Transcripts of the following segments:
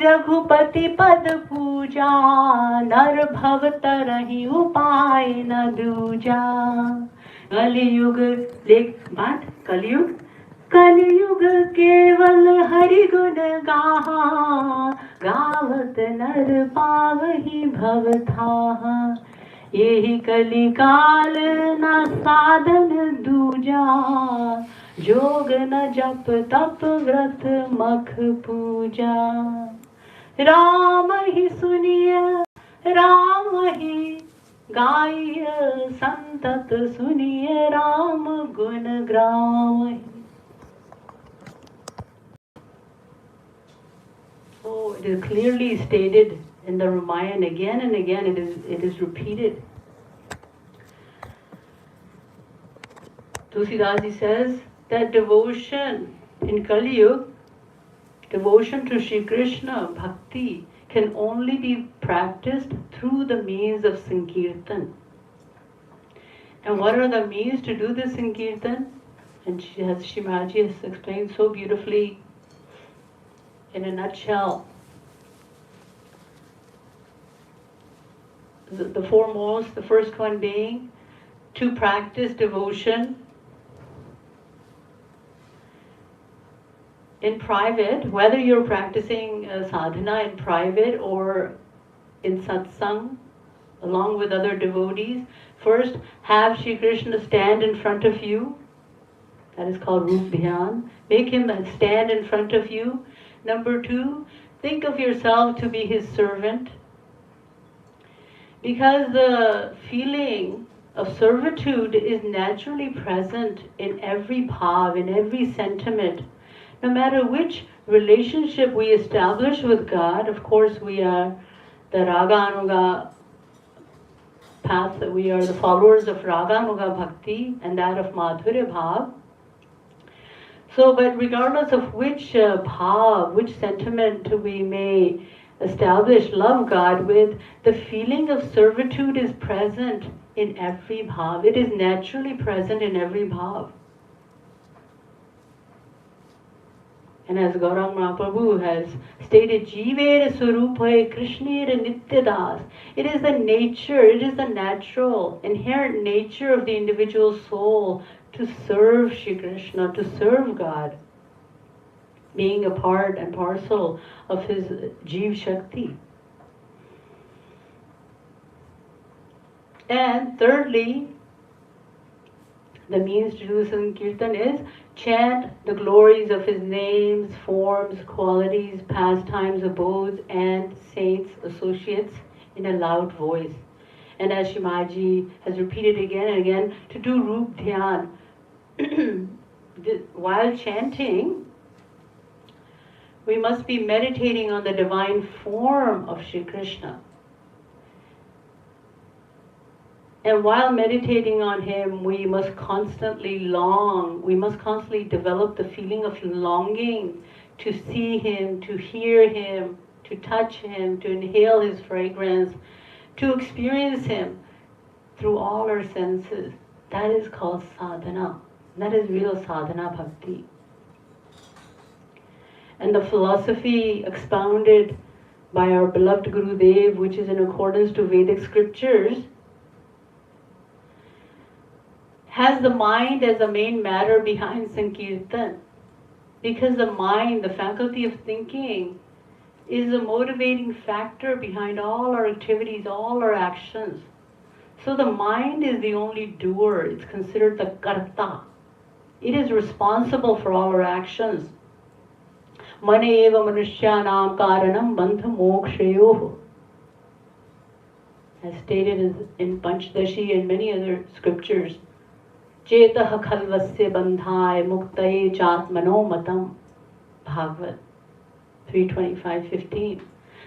रघुपति पद पूजा, नर भव तरहि उपाय न दूजा। कलियुग देख बात, कलियुग कलियुग केवल हरि गुण गाहा, गावत नर पावहि भव थाहा। यही कलि काल न साधन दूजा, जोग न जप तप व्रत मख पूजा। राम ही सुनिय राम ही गाय, संतत सुनिय राम गुण ग्राम। So it is clearly stated in the Ramayana again and again. It is repeated. Tulsidas says that devotion in Kali Yuga, devotion to Shri Krishna, bhakti, can only be practiced through the means of Sankirtan. And what are the means to do this Sankirtan? And Shimaji has explained so beautifully in a nutshell. The foremost, the first one being to practice devotion in private, whether you're practicing sadhana in private or in satsang along with other devotees. First, have Shri Krishna stand in front of you. That is called Rup Dhyan. Make him stand in front of you. Number two, think of yourself to be his servant. Because the feeling of servitude is naturally present in every bhav, in every sentiment. No matter which relationship we establish with God, of course we are the Raga Anuga path, we are the followers of Raga Anuga Bhakti and that of Madhurya Bhav. So, but regardless of which bhav, which sentiment we may establish love God with, the feeling of servitude is present in every bhav. It is naturally present in every bhav. And as Gaurang Mahaprabhu has stated, Jivera Swarupa Krishnera Nityadas. It is the nature, it is the natural, inherent nature of the individual soul to serve Shri Krishna, to serve God, being a part and parcel of his Jeev Shakti. And thirdly, the means to do Sankirtan is chant the glories of his names, forms, qualities, pastimes, abodes, and saints, associates in a loud voice. And as Shimaji has repeated again and again, to do Rup Dhyan. While chanting, we must be meditating on the divine form of Shri Krishna. And while meditating on him, we must constantly long, we must constantly develop the feeling of longing to see him, to hear him, to touch him, to inhale his fragrance, to experience him through all our senses. That is called sadhana. That is real sadhana bhakti. And the philosophy expounded by our beloved Guru Dev, which is in accordance to Vedic scriptures, has the mind as the main matter behind Sankirtan. Because the mind, the faculty of thinking, is the motivating factor behind all our activities, all our actions. So the mind is the only doer. It's considered the karta. It is responsible for all our actions. Mane eva manushyanam karanam bandha mokshayoh. As stated in Panchdashi and many other scriptures. Chetah khalvasya bandhai muktaye chatmano matam. Bhagavad 3:25-15.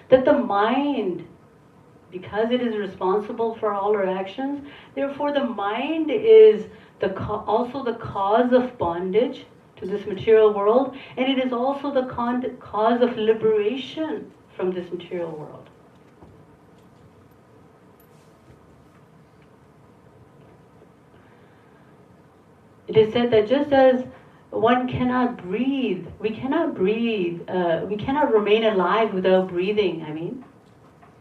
That the mind, because it is responsible for all our actions, therefore the mind is also the cause of bondage to this material world, and it is also the cause of liberation from this material world. It is said that just as one cannot breathe. We cannot breathe. We cannot remain alive without breathing.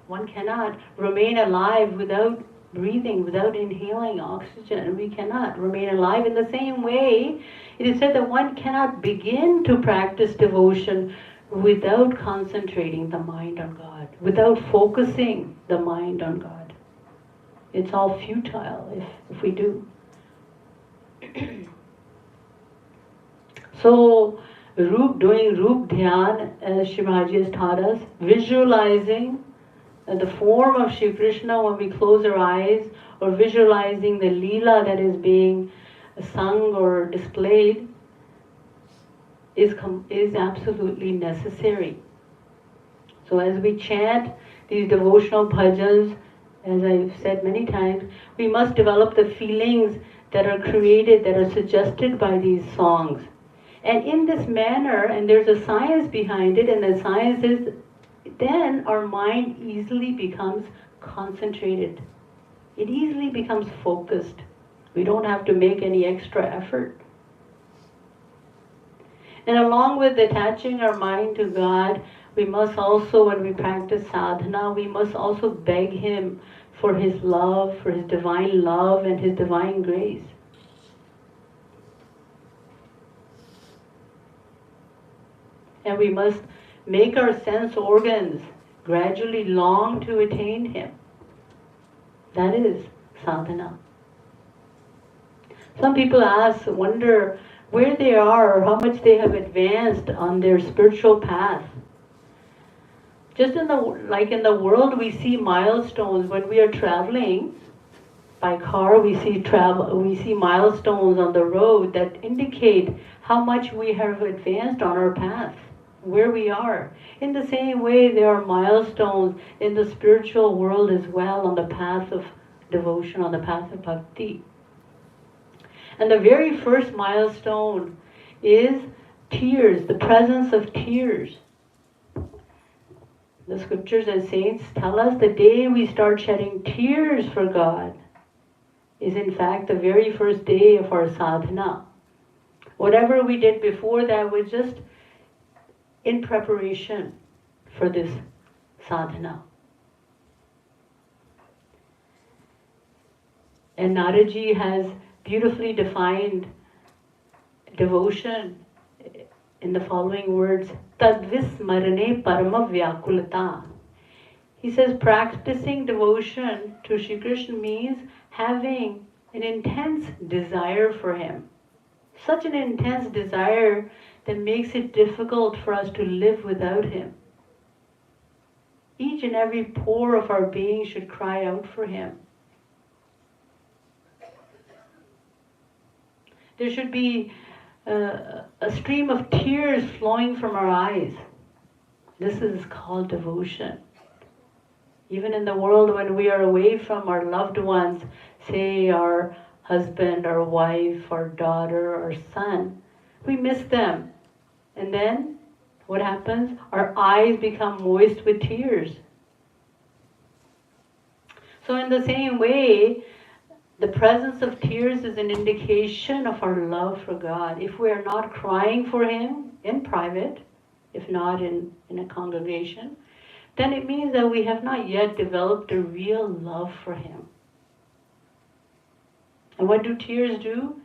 One cannot remain alive without breathing, without inhaling oxygen. We cannot remain alive. In the same way, it is said that one cannot begin to practice devotion without concentrating the mind on God, without focusing the mind on God. It's all futile if we do. So, doing Roop Dhyan, as Shivaji has taught us, visualizing the form of Shri Krishna when we close our eyes, or visualizing the Leela that is being sung or displayed, is absolutely necessary. So as we chant these devotional bhajans, as I've said many times, we must develop the feelings that are created, that are suggested by these songs. And in this manner, and there's a science behind it, and the science is then our mind easily becomes concentrated. It easily becomes focused. We don't have to make any extra effort. And along with attaching our mind to God, we must also, when we practice sadhana, we must also beg Him for His love, for His divine love and His divine grace. And we must make our sense organs gradually long to attain Him. That is sadhana. Some people wonder where they are or how much they have advanced on their spiritual path. Just in the world, we see milestones. When we are traveling by car, we see milestones on the road that indicate how much we have advanced on our path, where we are. In the same way, there are milestones in the spiritual world as well, on the path of devotion, on the path of bhakti. And the very first milestone is tears, the presence of tears. The scriptures and saints tell us the day we start shedding tears for God is in fact the very first day of our sadhana. Whatever we did before that was just in preparation for this sadhana. And Naraji has beautifully defined devotion in the following words, Tadvismarane parama vyakulata. He says practicing devotion to Shri Krishna means having an intense desire for Him. Such an intense desire that makes it difficult for us to live without Him. Each and every pore of our being should cry out for Him. There should be a stream of tears flowing from our eyes. This is called devotion. Even in the world when we are away from our loved ones, say our husband, our wife, our daughter, our son, we miss them. And then what happens? Our eyes become moist with tears. So in the same way, the presence of tears is an indication of our love for God. If we are not crying for Him in private, if not in a congregation, then it means that we have not yet developed a real love for Him. And what do tears do?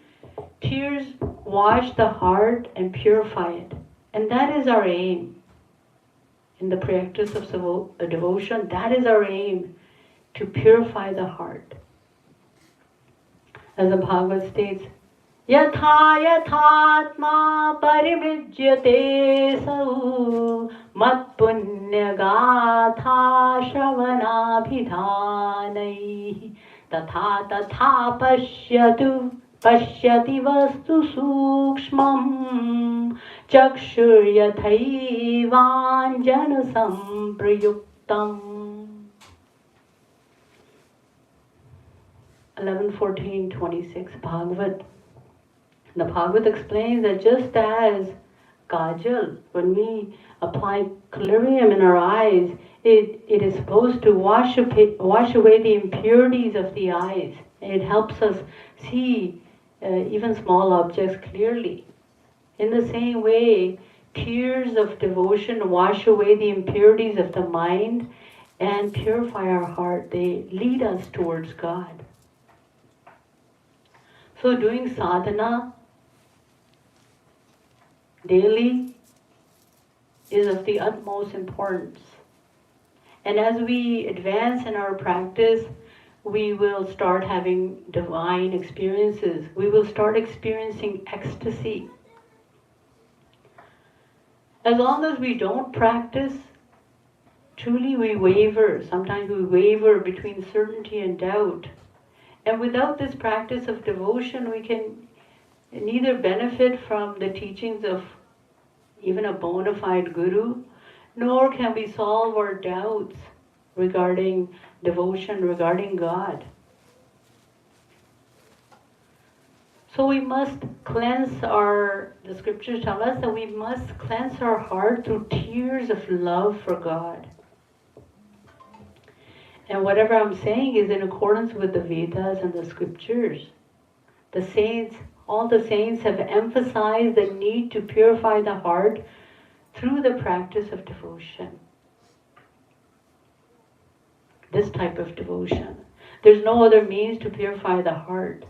Tears wash the heart and purify it. And that is our aim. In the practice of devotion, that is our aim, to purify the heart. As the Bhagavad states, Yatha yathatma parimijyate sau mat punya gatha shravanabhidhanai tatha tatha pashyati vastu sukshmam chakshuryathaivanjana samprayuktam. 11:14:26 Bhagavad. The Bhagavad explains that just as kajal, when we apply collyrium in our eyes, it is supposed to wash away the impurities of the eyes. It helps us see even small objects clearly. In the same way, tears of devotion wash away the impurities of the mind and purify our heart. They lead us towards God. So doing sadhana daily is of the utmost importance. And as we advance in our practice, we will start having divine experiences. We will start experiencing ecstasy. As long as we don't practice, truly we waver. Sometimes we waver between certainty and doubt. And without this practice of devotion, we can neither benefit from the teachings of even a bona fide guru, nor can we solve our doubts regarding devotion, regarding God. So we must cleanse the scriptures tell us that we must cleanse our heart through tears of love for God. And whatever I'm saying is in accordance with the Vedas and the scriptures. The saints, all the saints have emphasized the need to purify the heart through the practice of devotion. This type of devotion. There's no other means to purify the heart.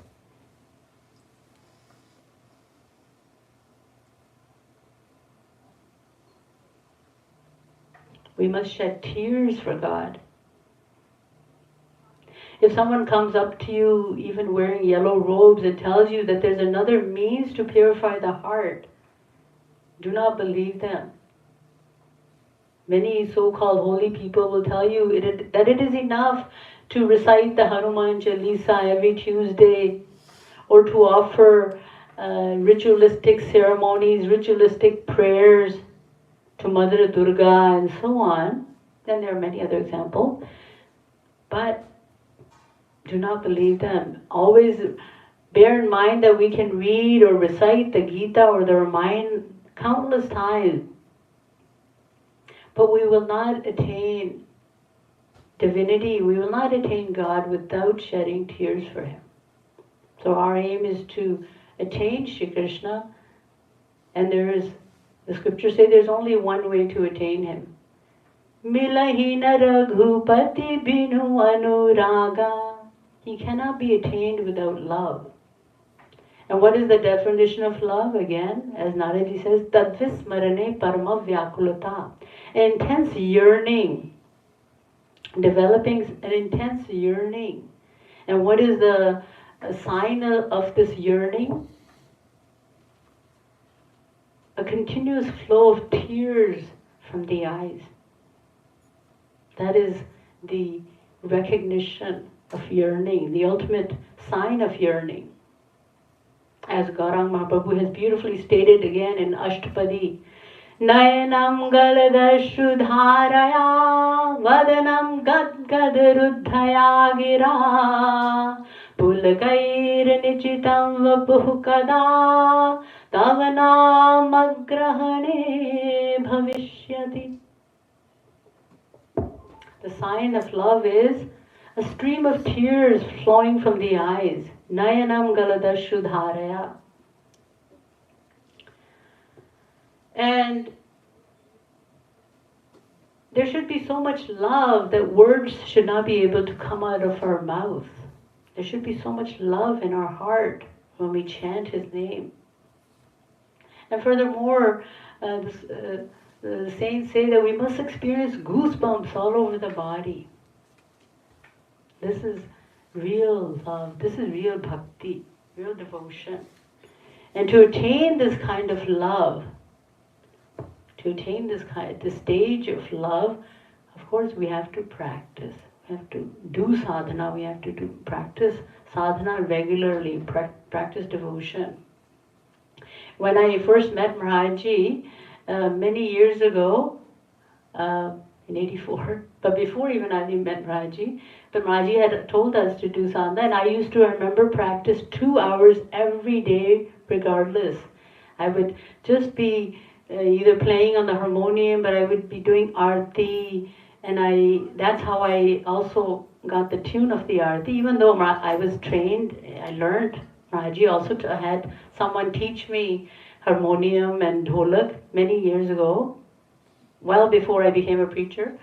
We must shed tears for God. If someone comes up to you, even wearing yellow robes, and tells you that there's another means to purify the heart, do not believe them. Many so-called holy people will tell you that it is enough to recite the Hanuman Chalisa every Tuesday, or to offer ritualistic ceremonies, ritualistic prayers to Mother Durga and so on. Then there are many other examples. But do not believe them. Always bear in mind that we can read or recite the Gita or the Ramayana countless times, but we will not attain divinity, we will not attain God without shedding tears for Him. So our aim is to attain Shri Krishna, and the scriptures say there's only one way to attain Him. Milahina raghupati binu anuraga. He cannot be attained without love. And what is the definition of love? Again, as Naraji says, tadvismarane parama vyakulata. An intense yearning, developing an intense yearning. And what is the sign of this yearning? A continuous flow of tears from the eyes. That is the recognition of yearning, the ultimate sign of yearning. As Gaurang Mahaprabhu has beautifully stated again in Ashtapadi, Nayanam galadashudharaya vadanam gadgadaruddhaya gira pulakair nichitam vapuhukada tavanam agrahane bhavishyati. The sign of love is a stream of tears flowing from the eyes. Nayanam galadashudharaya. And there should be so much love that words should not be able to come out of our mouth. There should be so much love in our heart when we chant His name. And furthermore, the saints say that we must experience goosebumps all over the body. This is real love. This is real bhakti, real devotion. And to attain this kind of love, to attain this stage of love, of course we have to practice. We have to do sadhana. We have to practice sadhana regularly, practice devotion. When I first met Maharaji many years ago, in 84, but before even I met Maharaji, but Maharaji had told us to do sadhana, and I used to remember practice 2 hours every day regardless. I would just be either playing on the harmonium, but I would be doing arti, and that's how I also got the tune of the arti. Even though I was trained, I learned. Maharaji also had someone teach me harmonium and dholak many years ago, well before I became a preacher.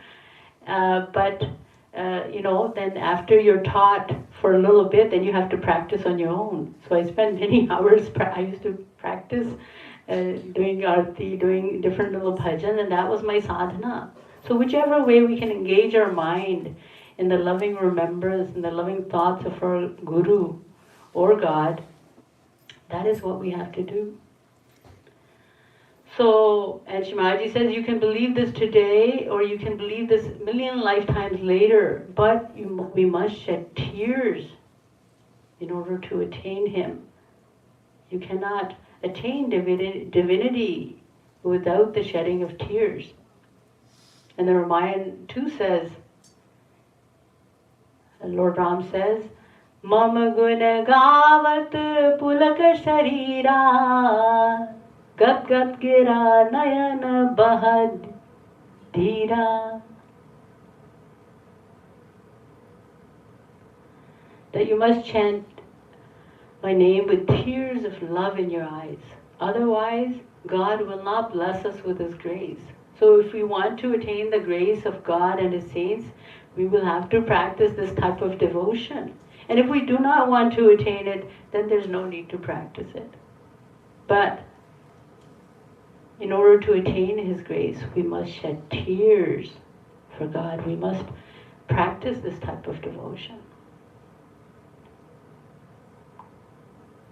But then after you're taught for a little bit, then you have to practice on your own. So I spent many hours, I used to practice doing arti, doing different little bhajans, and that was my sadhana. So whichever way we can engage our mind in the loving remembrance and the loving thoughts of our Guru or God, that is what we have to do. So, and Shimaji says, you can believe this today or you can believe this million lifetimes later, but we must shed tears in order to attain Him. You cannot attain divinity without the shedding of tears. And the Ramayana too says, Lord Ram says, Mama guna gavat pulaka sharira Gat gat gira nayana bahad dhira. That you must chant my name with tears of love in your eyes. Otherwise, God will not bless us with His grace. So if we want to attain the grace of God and His saints, we will have to practice this type of devotion. And if we do not want to attain it, then there's no need to practice it. But in order to attain His grace, we must shed tears for God. We must practice this type of devotion.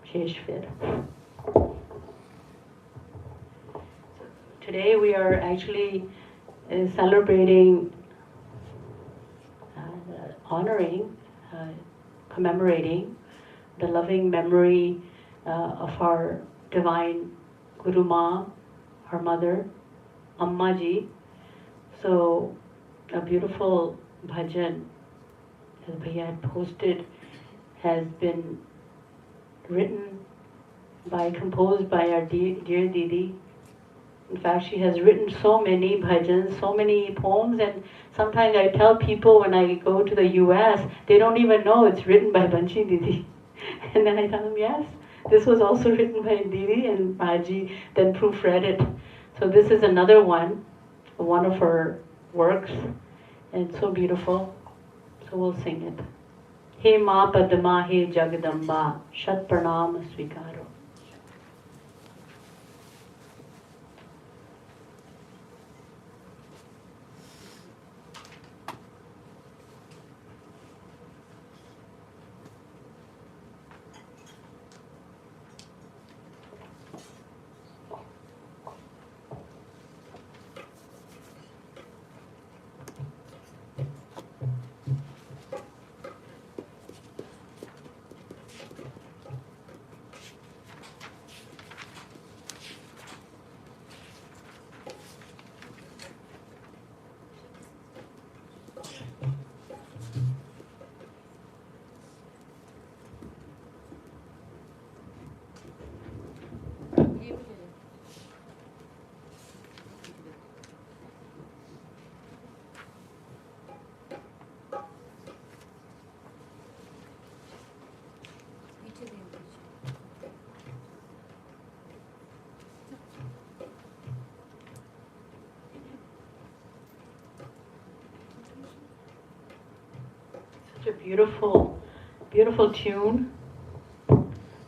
Sheshvir. Today we are actually celebrating, honoring, commemorating the loving memory of our divine Guru Ma, her mother, Amma Ji. So a beautiful bhajan, as Bhaiya had posted, has been composed by our dear Didi. In fact, she has written so many bhajans, so many poems, and sometimes I tell people when I go to the US, they don't even know it's written by Banshi Didi. And then I tell them, yes, this was also written by Didi, and Maji then proofread it. So this is another one of her works, and it's so beautiful. So we'll sing it. He Ma Padma, He Jagadamba, Shat Pranam Svikaro. Such a beautiful, beautiful tune.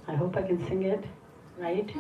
I hope I can sing it right.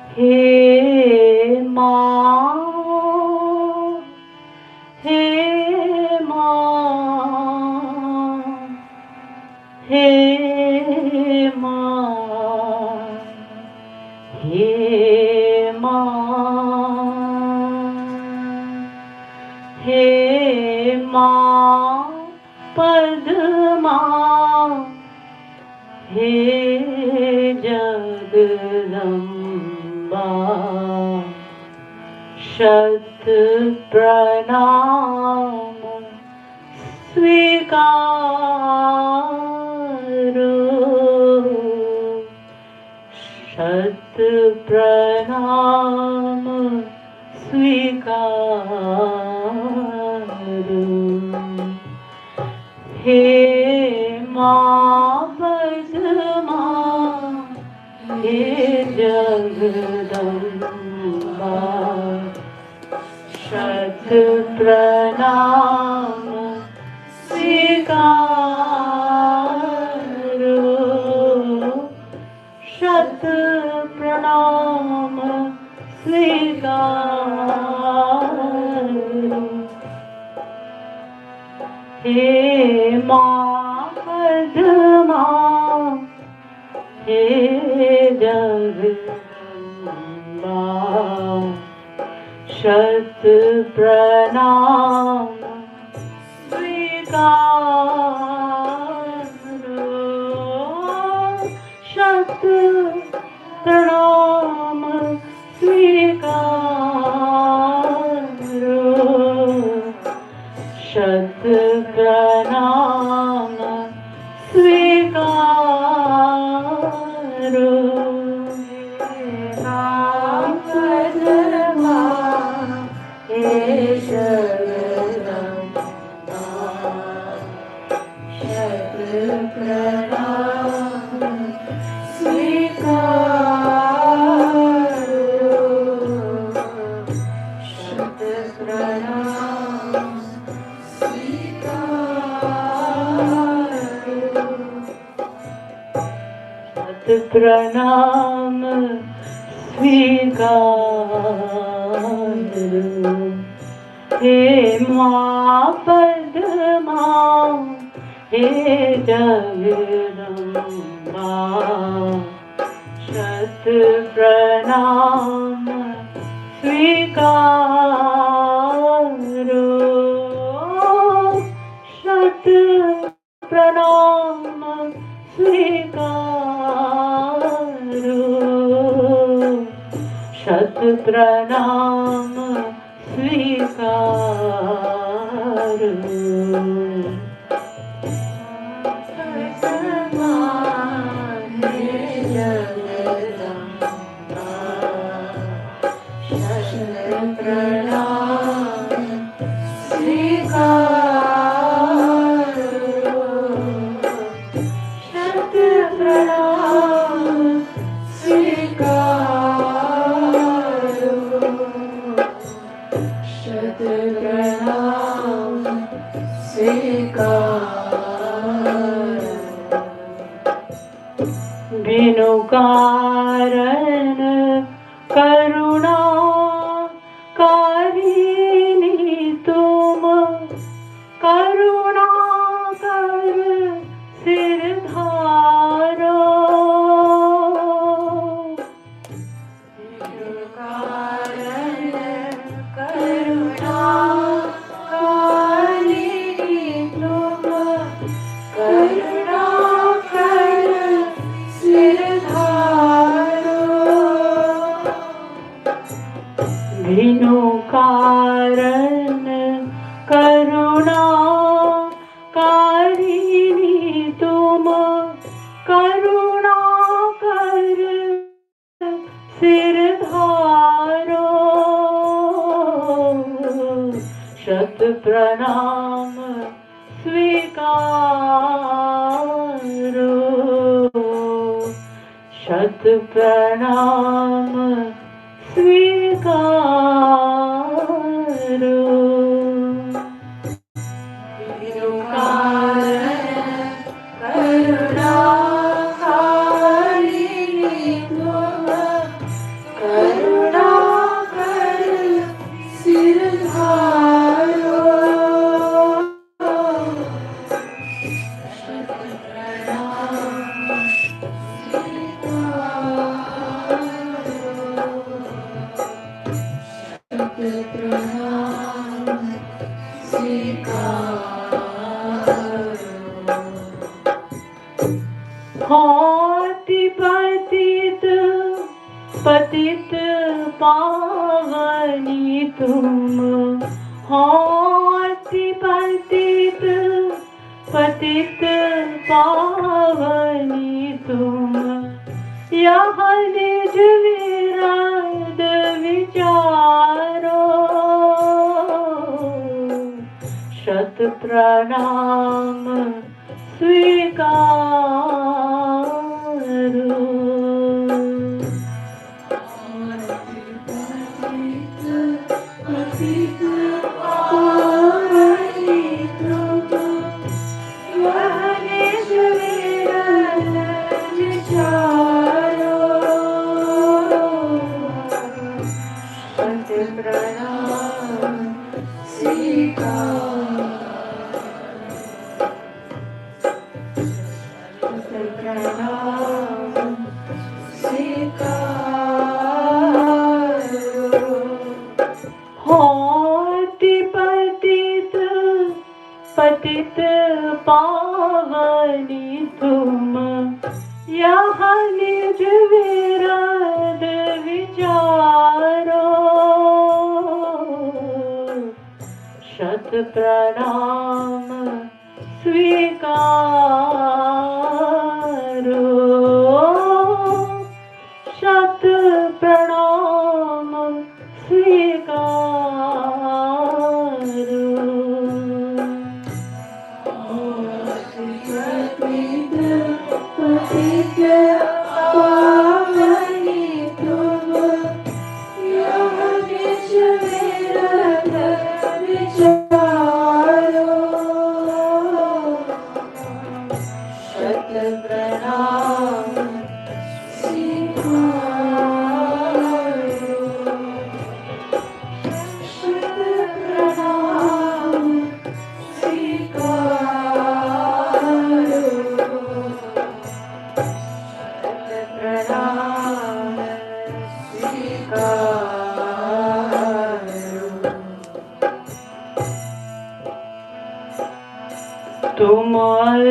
हे माँ, हे माँ, हे माँ, हे माँ, हे माँ पद्मा, हे जगदम्बा, शत प्रणाम स्वीकारो, शत प्रणाम स्वीकारो। हे माँ पद्मा, हे जगदम्बा, शत प्रणाम स्वीकारो, शत प्रणाम स्वीकारो। हे माँ पद्मा, हे जगदम्बा, शत प्रणाम स्वीकारो, शत प्रणाम स्वीकारो, शत प्रणाम स्वीकारो। हे जगदम्बा, शत प्रणाम स्वीकारो, शत प्रणाम स्वीकारो, शत प्रणाम स्वीकारो। हे माँ पद्मा, हे जगदम्बा, शत प्रणाम स्वीकारो, शत प्रणाम स्वीकारो, शत प्रणाम स्वीकारो। बिनु कारण करुणा कारिणी तुम, करुणा कर सिर धारो, बिनु कारण करुणा कारिणी तुम, करुणा कर सिर धारो, बिनु कारण करुणा कारिणी तुम, करुणा कर सिर धारो, शत प्रणाम स्वीकारो, शत प्रणाम स्वीकारो। बिनु कारण करुणा कारिणी तुम, होति पतित पतित पावनी तुम, होति पतित पतित पावनी तुम, यहाँ निज विराद विचारो, शत प्रणाम स्वीकारो। पतित पावनी तुम, यहाँ निज विराद विचारो, शत प्रणाम स्वीकारो, शत प्रणाम स्वीकारो। तुम और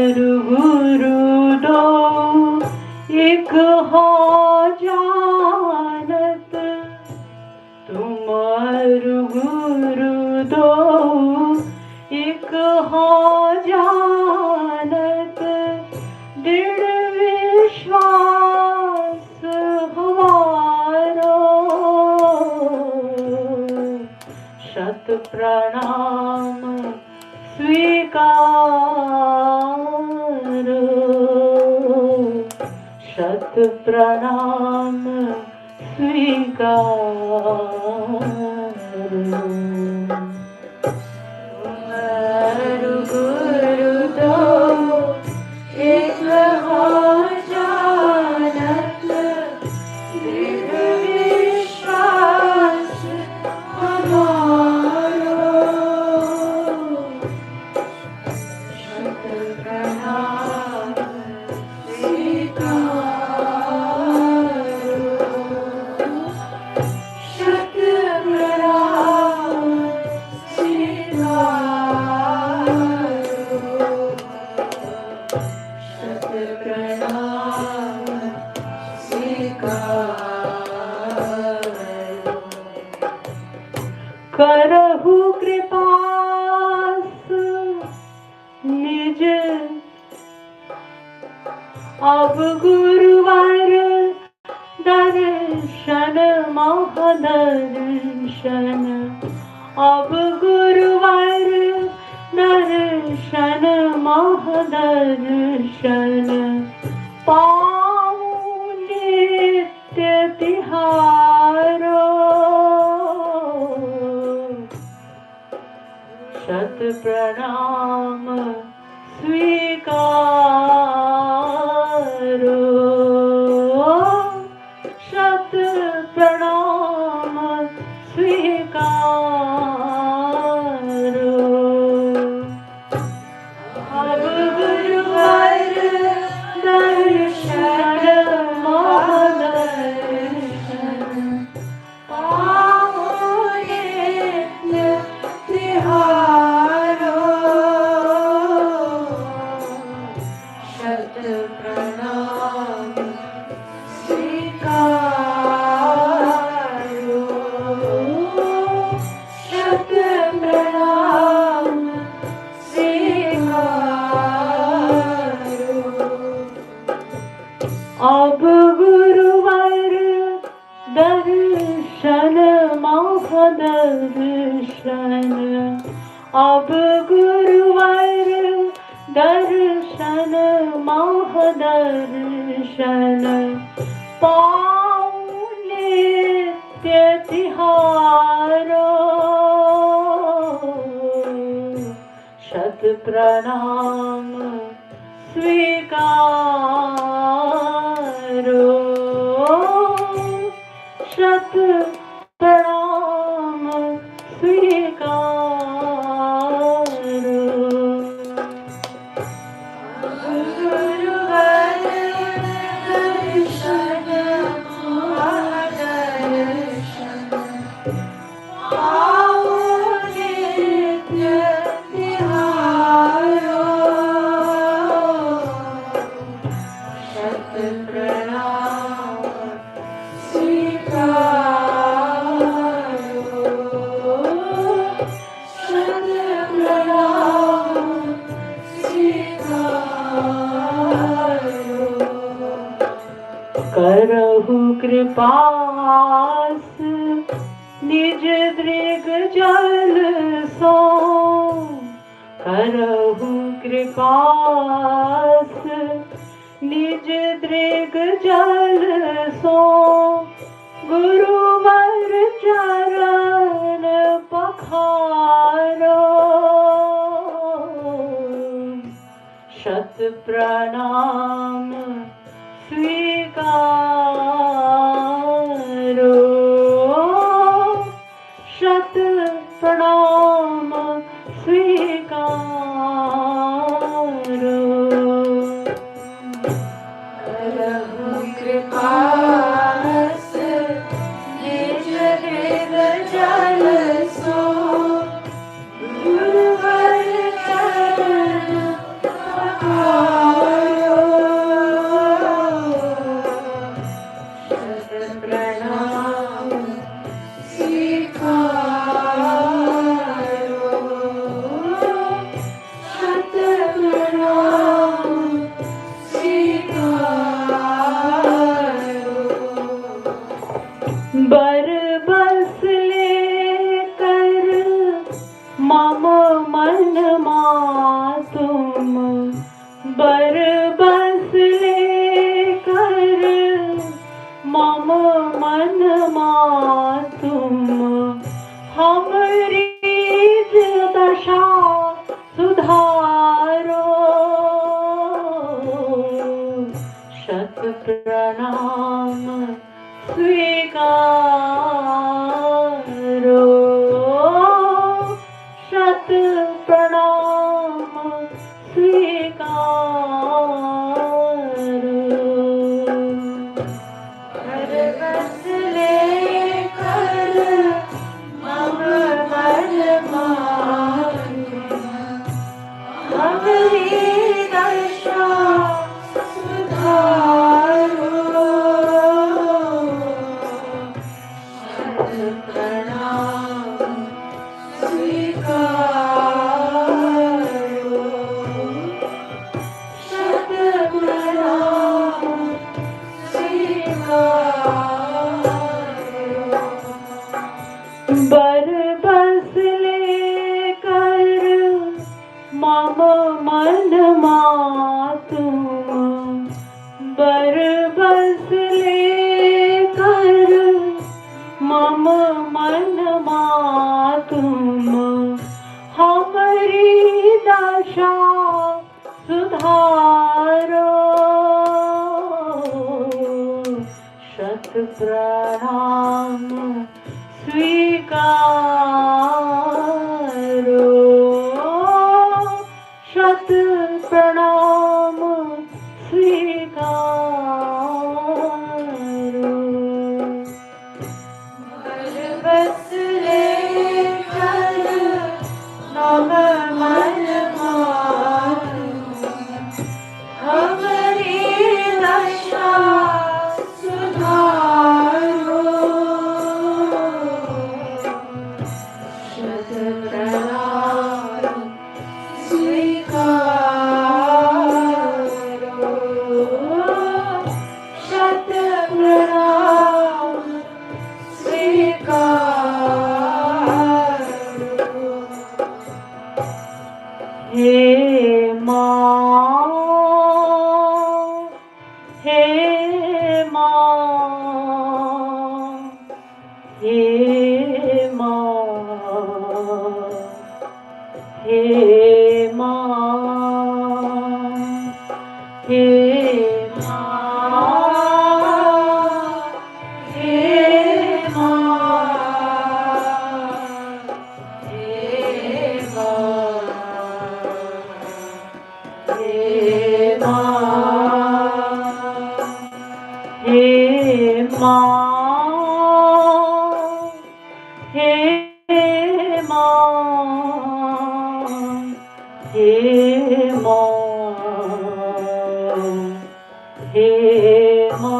गुरु दो एक हो जानत, तुम और गुरु दो एक हो जानत, दृढ़ विश्वास हमारो, शत प्रणाम स्वीकारो, शत प्रणाम स्वीकारो। गुरु दो एक हो जानत, दृढ़ विश्वास हमारो, शत प्रणाम स्वीकारो, शत प्रणाम स्वीकारो, शत प्रणाम स्वीकारो। करहु कृपास निज अब गुरुवार दर्शन महादर्शन, अब गुरुवार दर्शन महादर्शन, पाऊं नित्य तिहारो, शत प्रणाम स्वीकारो, शत प्रणाम स्वीकारो। अब गुरुवार दर्शन महादर्शन, पाऊं नित्य तिहारो, दर्शन पाऊं नित्य तिहारो, शत प्रणाम स्वीकारो, शत प्रणाम स्वीकारो। गुरुवर दर्शन महादर्शन पाऊं नित्य तिहारो, शत प्रणाम स्वीकारो, शत प्रणाम स्वीकारो। करहु कृपास निज दृग जल सो, करहु कृपास निज दृग जल सो, गुरुवर चरण पखारो, शत प्रणाम स्वीकारो, शत प्रणाम स्वीकारो। करहु कृपास निज हृद जल सो, गुरुवर चरण पखारो, शत प्रणाम स्वीकारो, शत प्रणाम स्वीकारो। बर बस लेकर मम मन मातुम, बर बस लेकर मम मन मातुम, हमरी दशा सुधारो, शत प्रणाम स्वीकारो, शत प्रणाम स्वीकारो। हर बस लेकर मम मन मातुम, हमरी दशा सुधारो, शत प्रणाम स्वीकारो, शत प्रणाम स्वीकारो। बर बस लेकर मम मन मातुम, बर बस लेकर मम मन मातुम, हमरी दशा सुधारो, शत प्रणाम स्वीकारो, शत प्रणाम स्वीकारो। बर बस लेकर मम मन मातुम, हमरी दशा सुधारो, शत प्रणाम स्वीकारो, शत प्रणाम स्वीकारो। हे माँ Ma, He Ma, He Ma, He Ma, He Ma, He Ma, He Ma,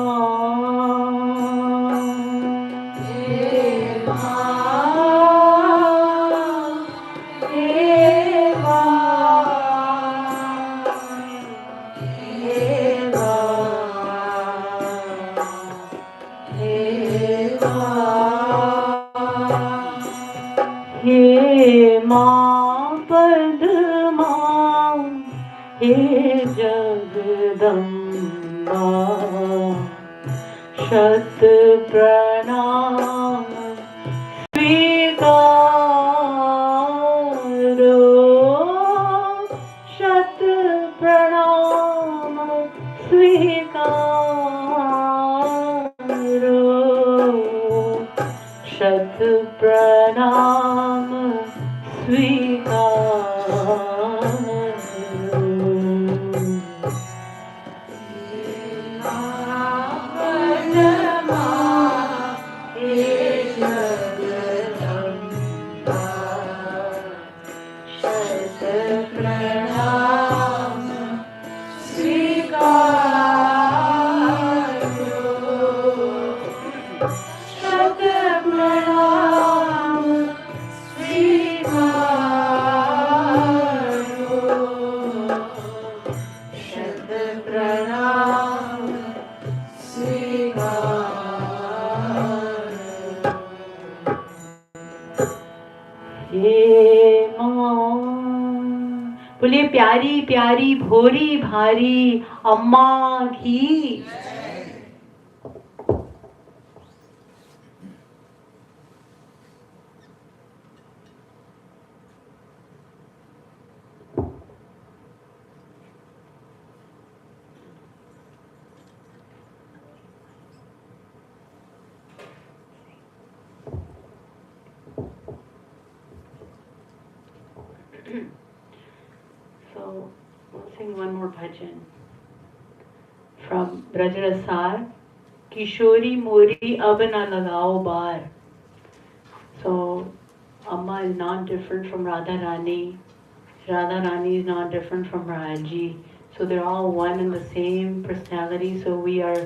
He Ma, He Ma, He Ma, Padma, He Jagadamba, Shat Pranam Svikaro, Shat Pranam Svikaro, Shat Pranam Svikaro. बोलिए प्यारी प्यारी भोरी भारी अम्मा की So we'll sing one more bhajan from Brajrasar, Kishori Mori Ab Na Lagao Bar. So Amma is not different from Radha Rani. Radha Rani is not different from Raji. So they're all one and the same personality. So we are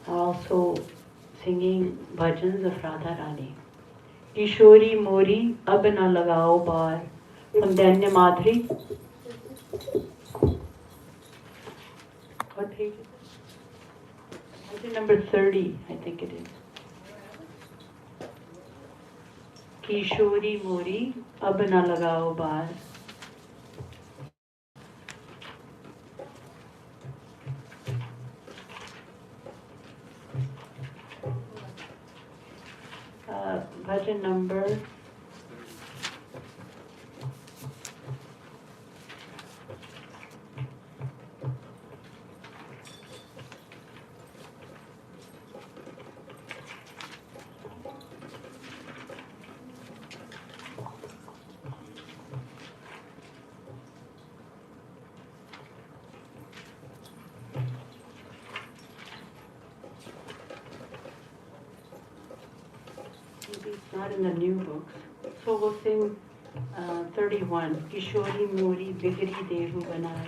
also singing bhajans of Radha Rani. Kishori Mori Ab Na Lagao Bar from Danya Madhuri. What page is it? Bhajan number 30, I think it is. Kishori Mori Ab Na Lagao Bar. Bhajan number it's not in the new books. So we'll sing 31. Kishori Mori Bigri Dehu Banai.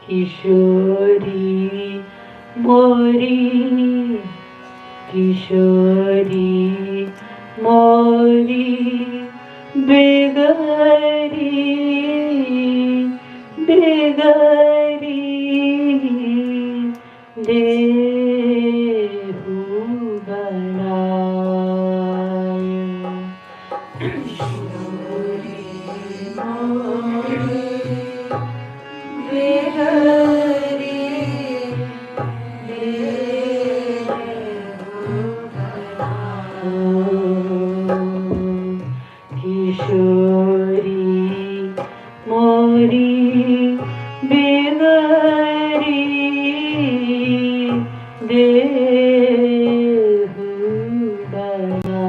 Kishori Mori, Kishori Mori, Bigari, Bigari, Dehu Banaya. Kishori Mori, Bigari, Kishori Mori Bigari Dehu Banaya.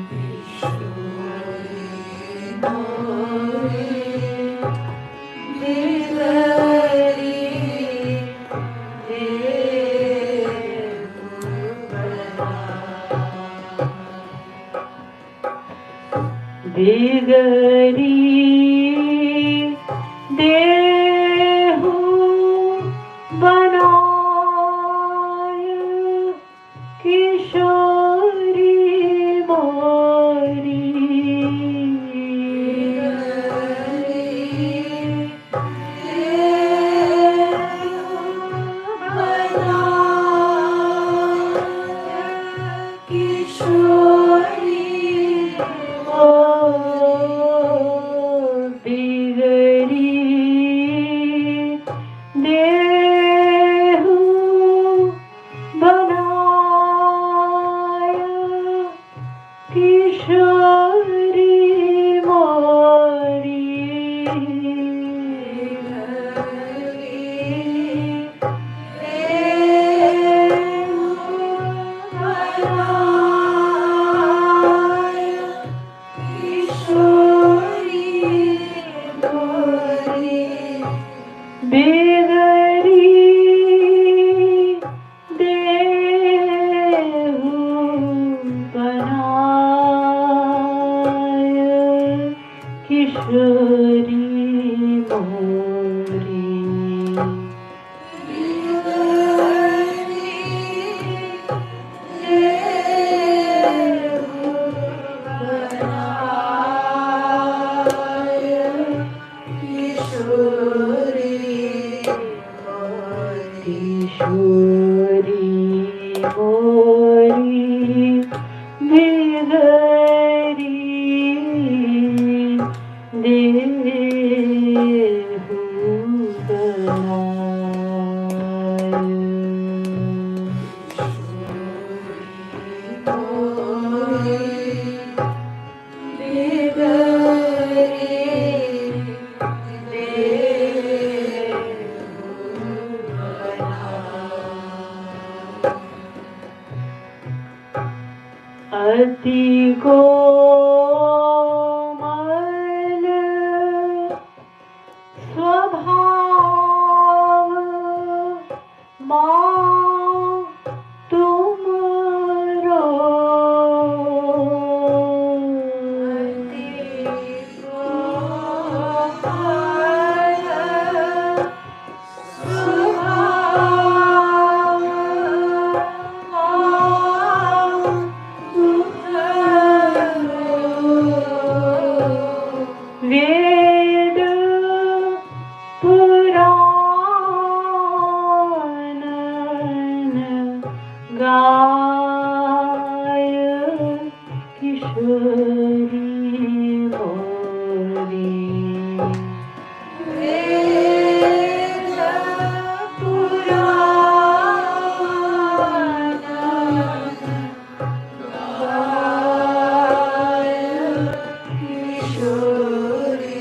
Kishori Mori Bigari Bigari Dehu Banaya, Kishori Mori Kishori Bigari Dehu Banaya, Kishori Mori Kishori Mori Bigari Dehu Ati komal स्वभाव माँ तुमरो वेद पुराण गाय किशोरी मोरी वेद पुराण गाय किशोरी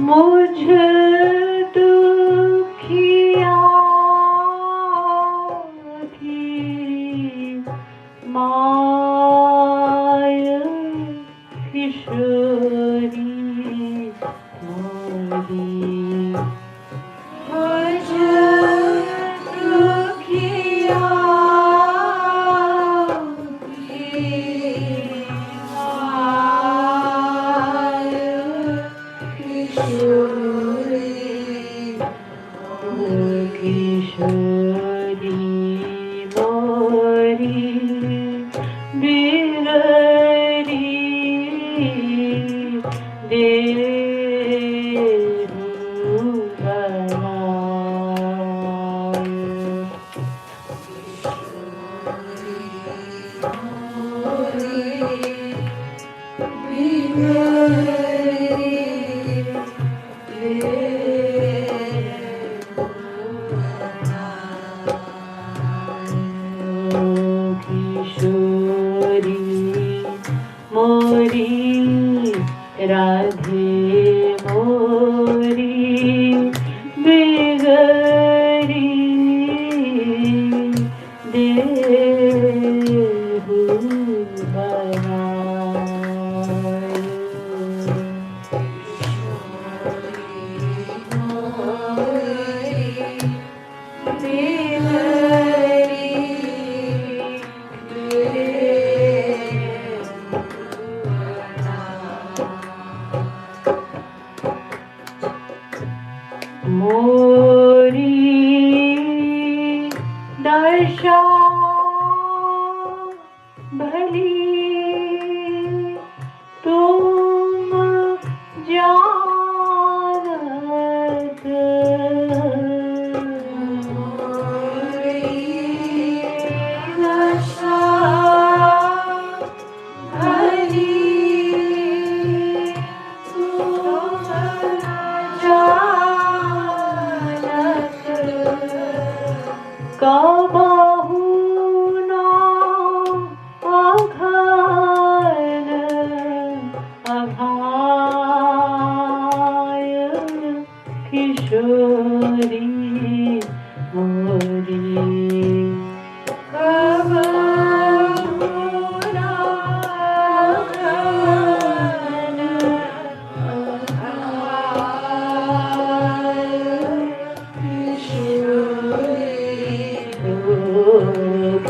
मुझ दुखिया की my किशोरी मोरी मुझ दुखिया राधे मोरी बिगड़ी देहु बनाए मोरी दशा भली तुम जानत मोरी दशा भली तुम कबहु ना अघन अघाय किशोरी मोरी कबहु ना अघन अघाय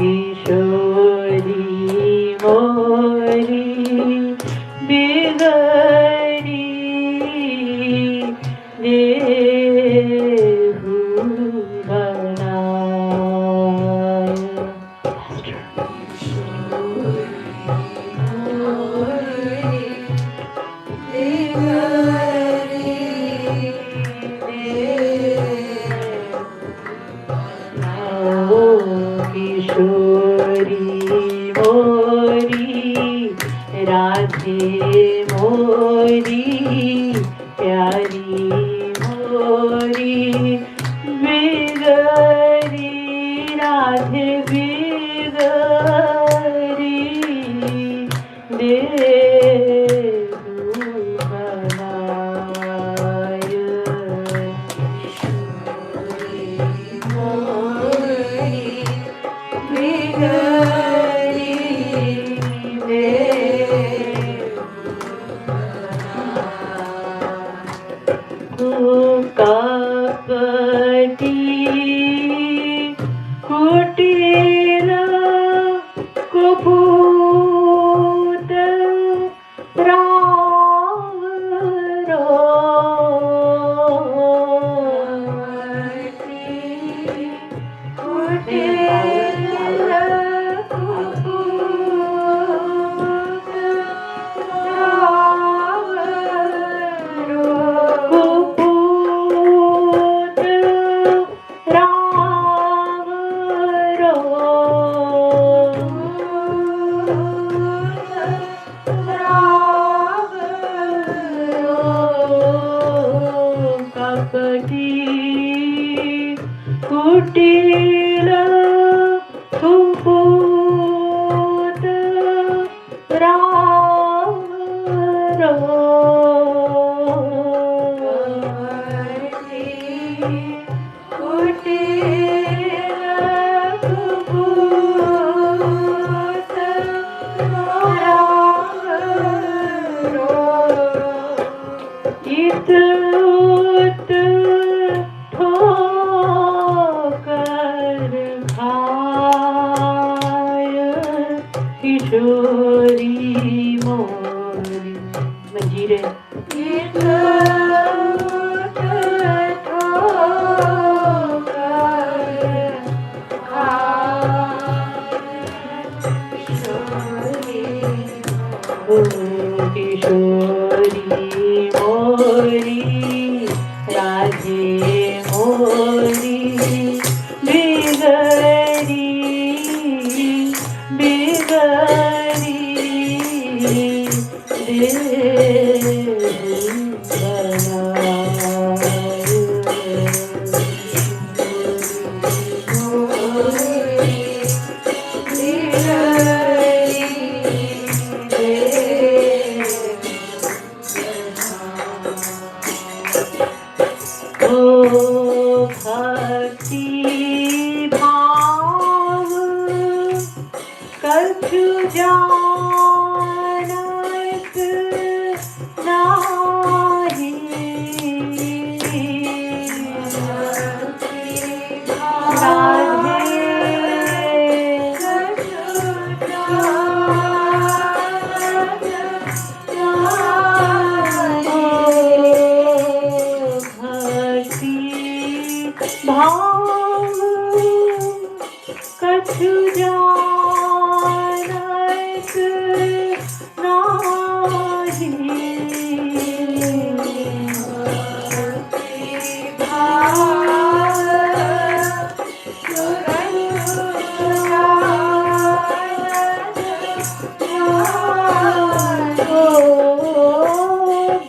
किशोरी मोरी बिगड़ी देहु बनाए किशोरी मोरी राधे मोरी प्यारी मोरी बिगड़ी राधे बिगड़ी देहु बनाय कपटी कुटीर कुपूत राम कुटील कुपूत राम उत ठोकर खाय किशोरी मोरी मंजीरे इत उत ठोकर किशोरी मोरी राधे मोरी बिगड़ी बिगड़ी भक्ति भाव कछु जानत नाही भाव कछु जानत नाही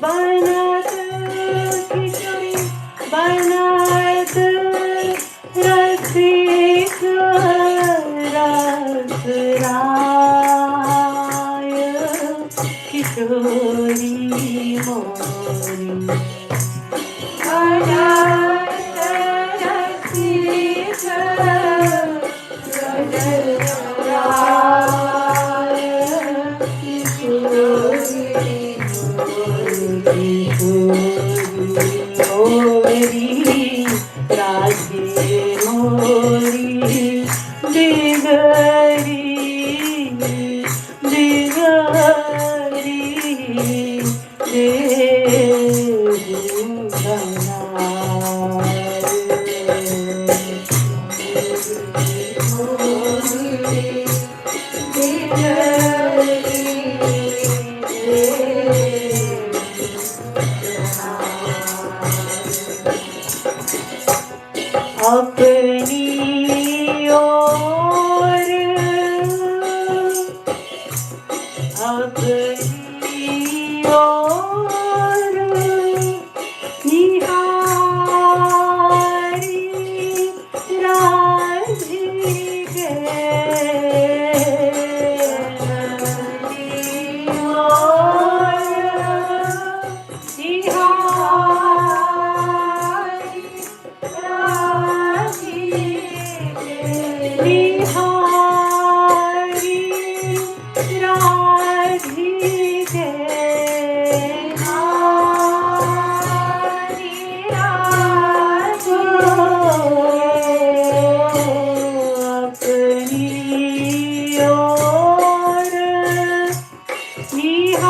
बनत किशोरी बनत रसिक रसराय किशोरी मोरी बनत रसिक रसराय किशोरी मोरी राधे मोरी बिगड़ी बिगड़ी अपनी ओर अपनी ओर निहारी राधिके अपनी ओर निहारी बिहारी राधिके अपनी ओर निहारी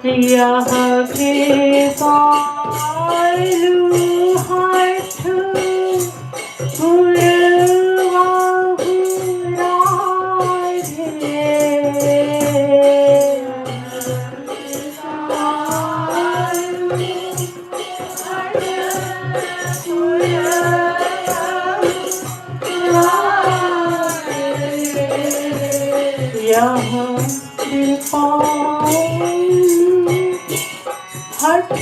यहाँ कृपालु हठ पुरवाहु राधे। यहाँ कृपालु हठ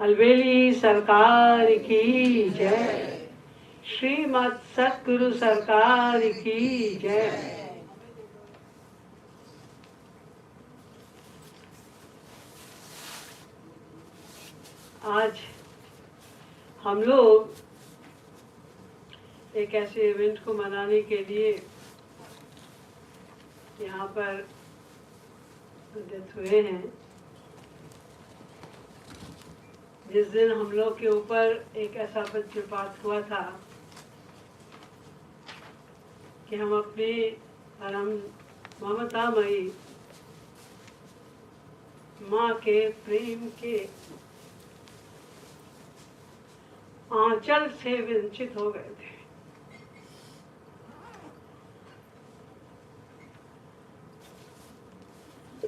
अलवेली सरकार की जय, श्रीमद सतगुरु सरकार की जय। आज हम लोग एक ऐसे इवेंट को मनाने के लिए यहाँ पर एकत्रित हुए हैं, जिस दिन हम लोग के ऊपर एक ऐसा वज्रपात हुआ था कि हम अपनी परम ममतामयी माँ के प्रेम के आंचल से वंचित हो गए थे।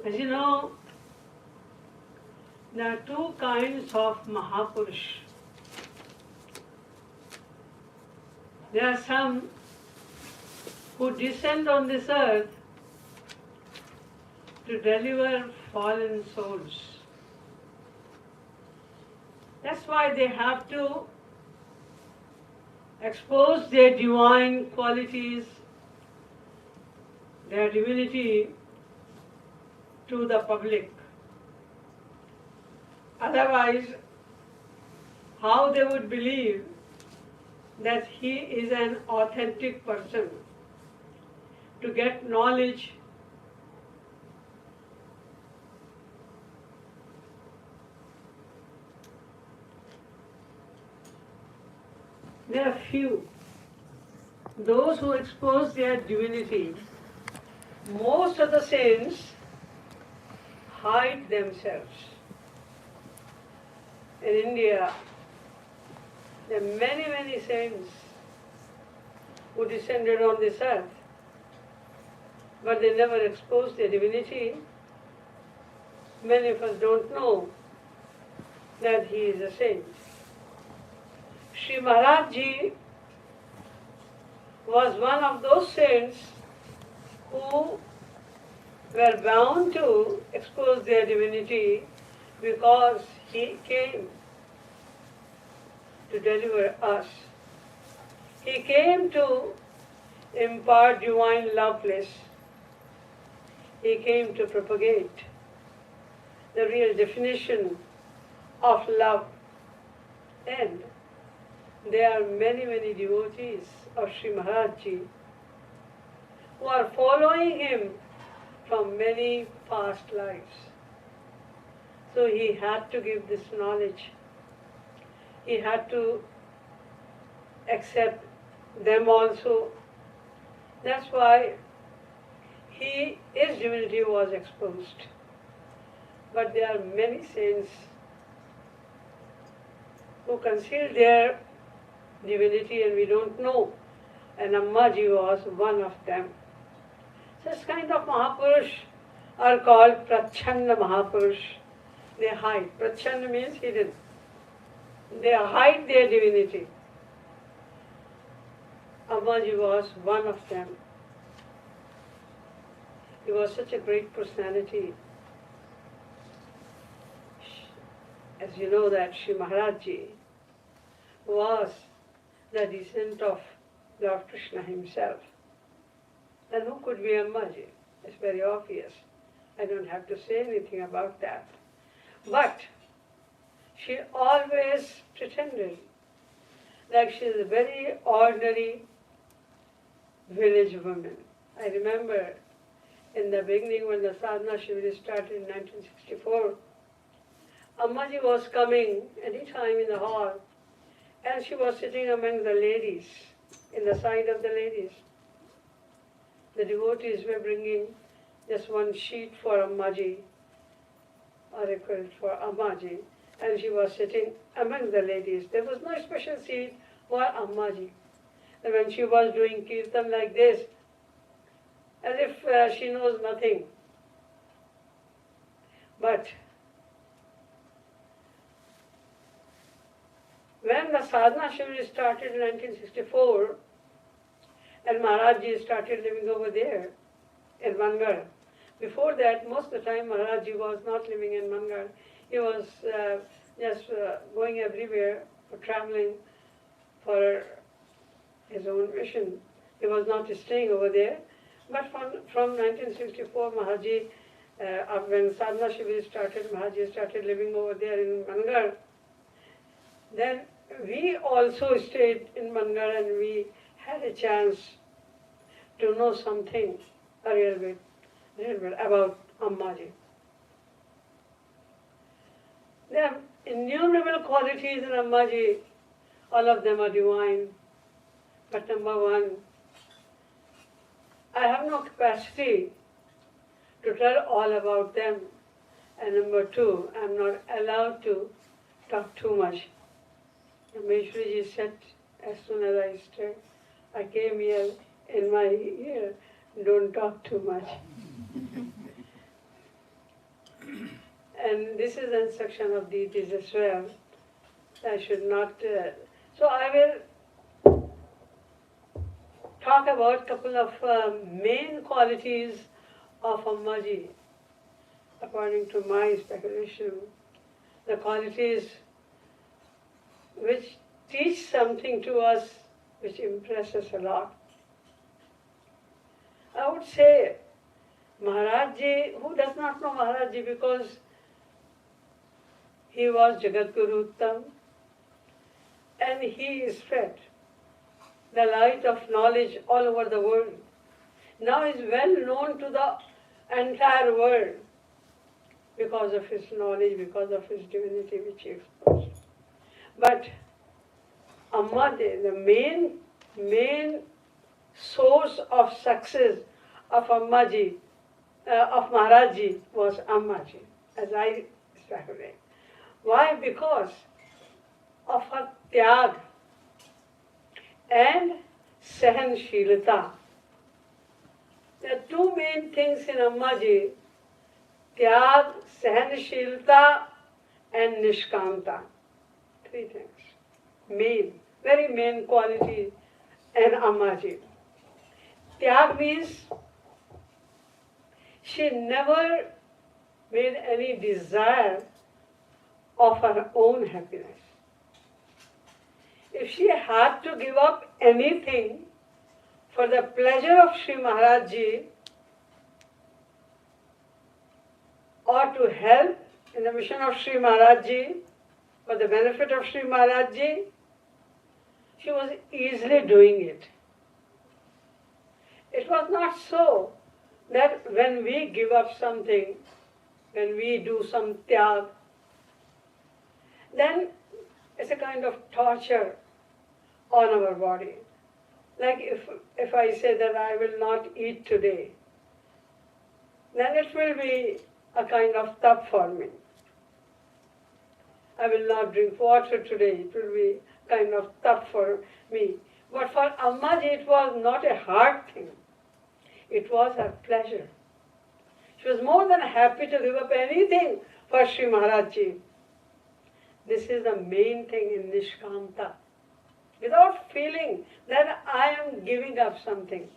As you know, there are two kinds of Mahapurush. There are some who descend on this earth to deliver fallen souls. That's why they have to expose their divine qualities, their divinity to the public. Otherwise, how they would believe that he is an authentic person to get knowledge there are few. Those who expose their divinity, most of the saints hide themselves. In India, there are many, many saints who descended on this earth, but they never exposed their divinity. Many of us don't know that he is a saint. Sri Maharaj Ji was one of those saints who were bound to expose their divinity because he came to deliver us. He came to impart divine love bliss. He came to propagate the real definition of love. And there are many, many devotees of Sri Maharaj Ji who are following him from many past lives. So he had to give this knowledge. He had to accept them also. That's why his divinity was exposed. But there are many saints who conceal their divinity and we don't know. And Ammaji was one of them. Such kind of Mahapurush are called Prachanna Mahapurush. They hide. Prachanna means hidden. They hide their divinity. Ammaji was one of them. He was such a great personality. As you know that Sri Maharaj Ji was the descent of Lord Krishna himself. Then who could be Ammaji? It's very obvious. I don't have to say anything about that. But she always pretended like she is a very ordinary village woman. I remember in the beginning when the sadhana Shivri started in 1964, Ammaji was coming any time in the hall and she was sitting among the ladies, in the side of the ladies. The devotees were bringing just one sheet for Ammaji, or a quilt for Ammaji, and she was sitting among the ladies. There was no special seat for Ammaji. And when she was doing kirtan like this, as if she knows nothing. But when the sadhana Shivri started in 1964, and Maharaj Ji started living over there in Mangar. Before that, most of the time Maharaj Ji was not living in Mangar. He was just going everywhere for traveling for his own mission. He was not staying over there. But from 1964, Maharaj, when Sadhana Shivir started, Maharaj started living over there in Mangar. Then we also stayed in Mangar and we had a chance to know something a little bit about Ammaji. There are innumerable qualities in Ammaji. All of them are divine. But number one, I have no capacity to tell all about them. And number two, I am not allowed to talk too much. Rameshwariji said, as soon as I came here in my ear, don't talk too much. And this is an instruction of deities as well. I should not. So I will talk about a couple of main qualities of Ammaji, according to my speculation. The qualities which teach something to us, which impress us a lot. I would say Maharaj Ji, who does not know Maharaj Ji because he was Jagat Guru Uttam and he spread the light of knowledge all over the world. Now is well known to the entire world because of his knowledge, because of his divinity which he exposed. But Ammaji, the main source of success of Ammaji, of Maharajji was Ammaji, as I speculate. Why? Because of her tyag and sahanshilata. There are two main things in Ammaji: tyag, sahanshilata and nishkamta. Three things. Very main quality in Ammaji. Tyag means she never made any desire of her own happiness. If she had to give up anything for the pleasure of Sri Maharaj Ji or to help in the mission of Sri Maharaj Ji, for the benefit of Sri Maharaj Ji, she was easily doing it. It was not so that when we give up something, when we do some tyag, then it's a kind of torture on our body. Like if I say that I will not eat today, then it will be a kind of tap for me. I will not drink water today, it will be kind of tough for me. But for Ammaji it was not a hard thing. It was her pleasure. She was more than happy to give up anything for Sri Maharaj Ji. This is the main thing in Nishkamta. Without feeling that I am giving up something.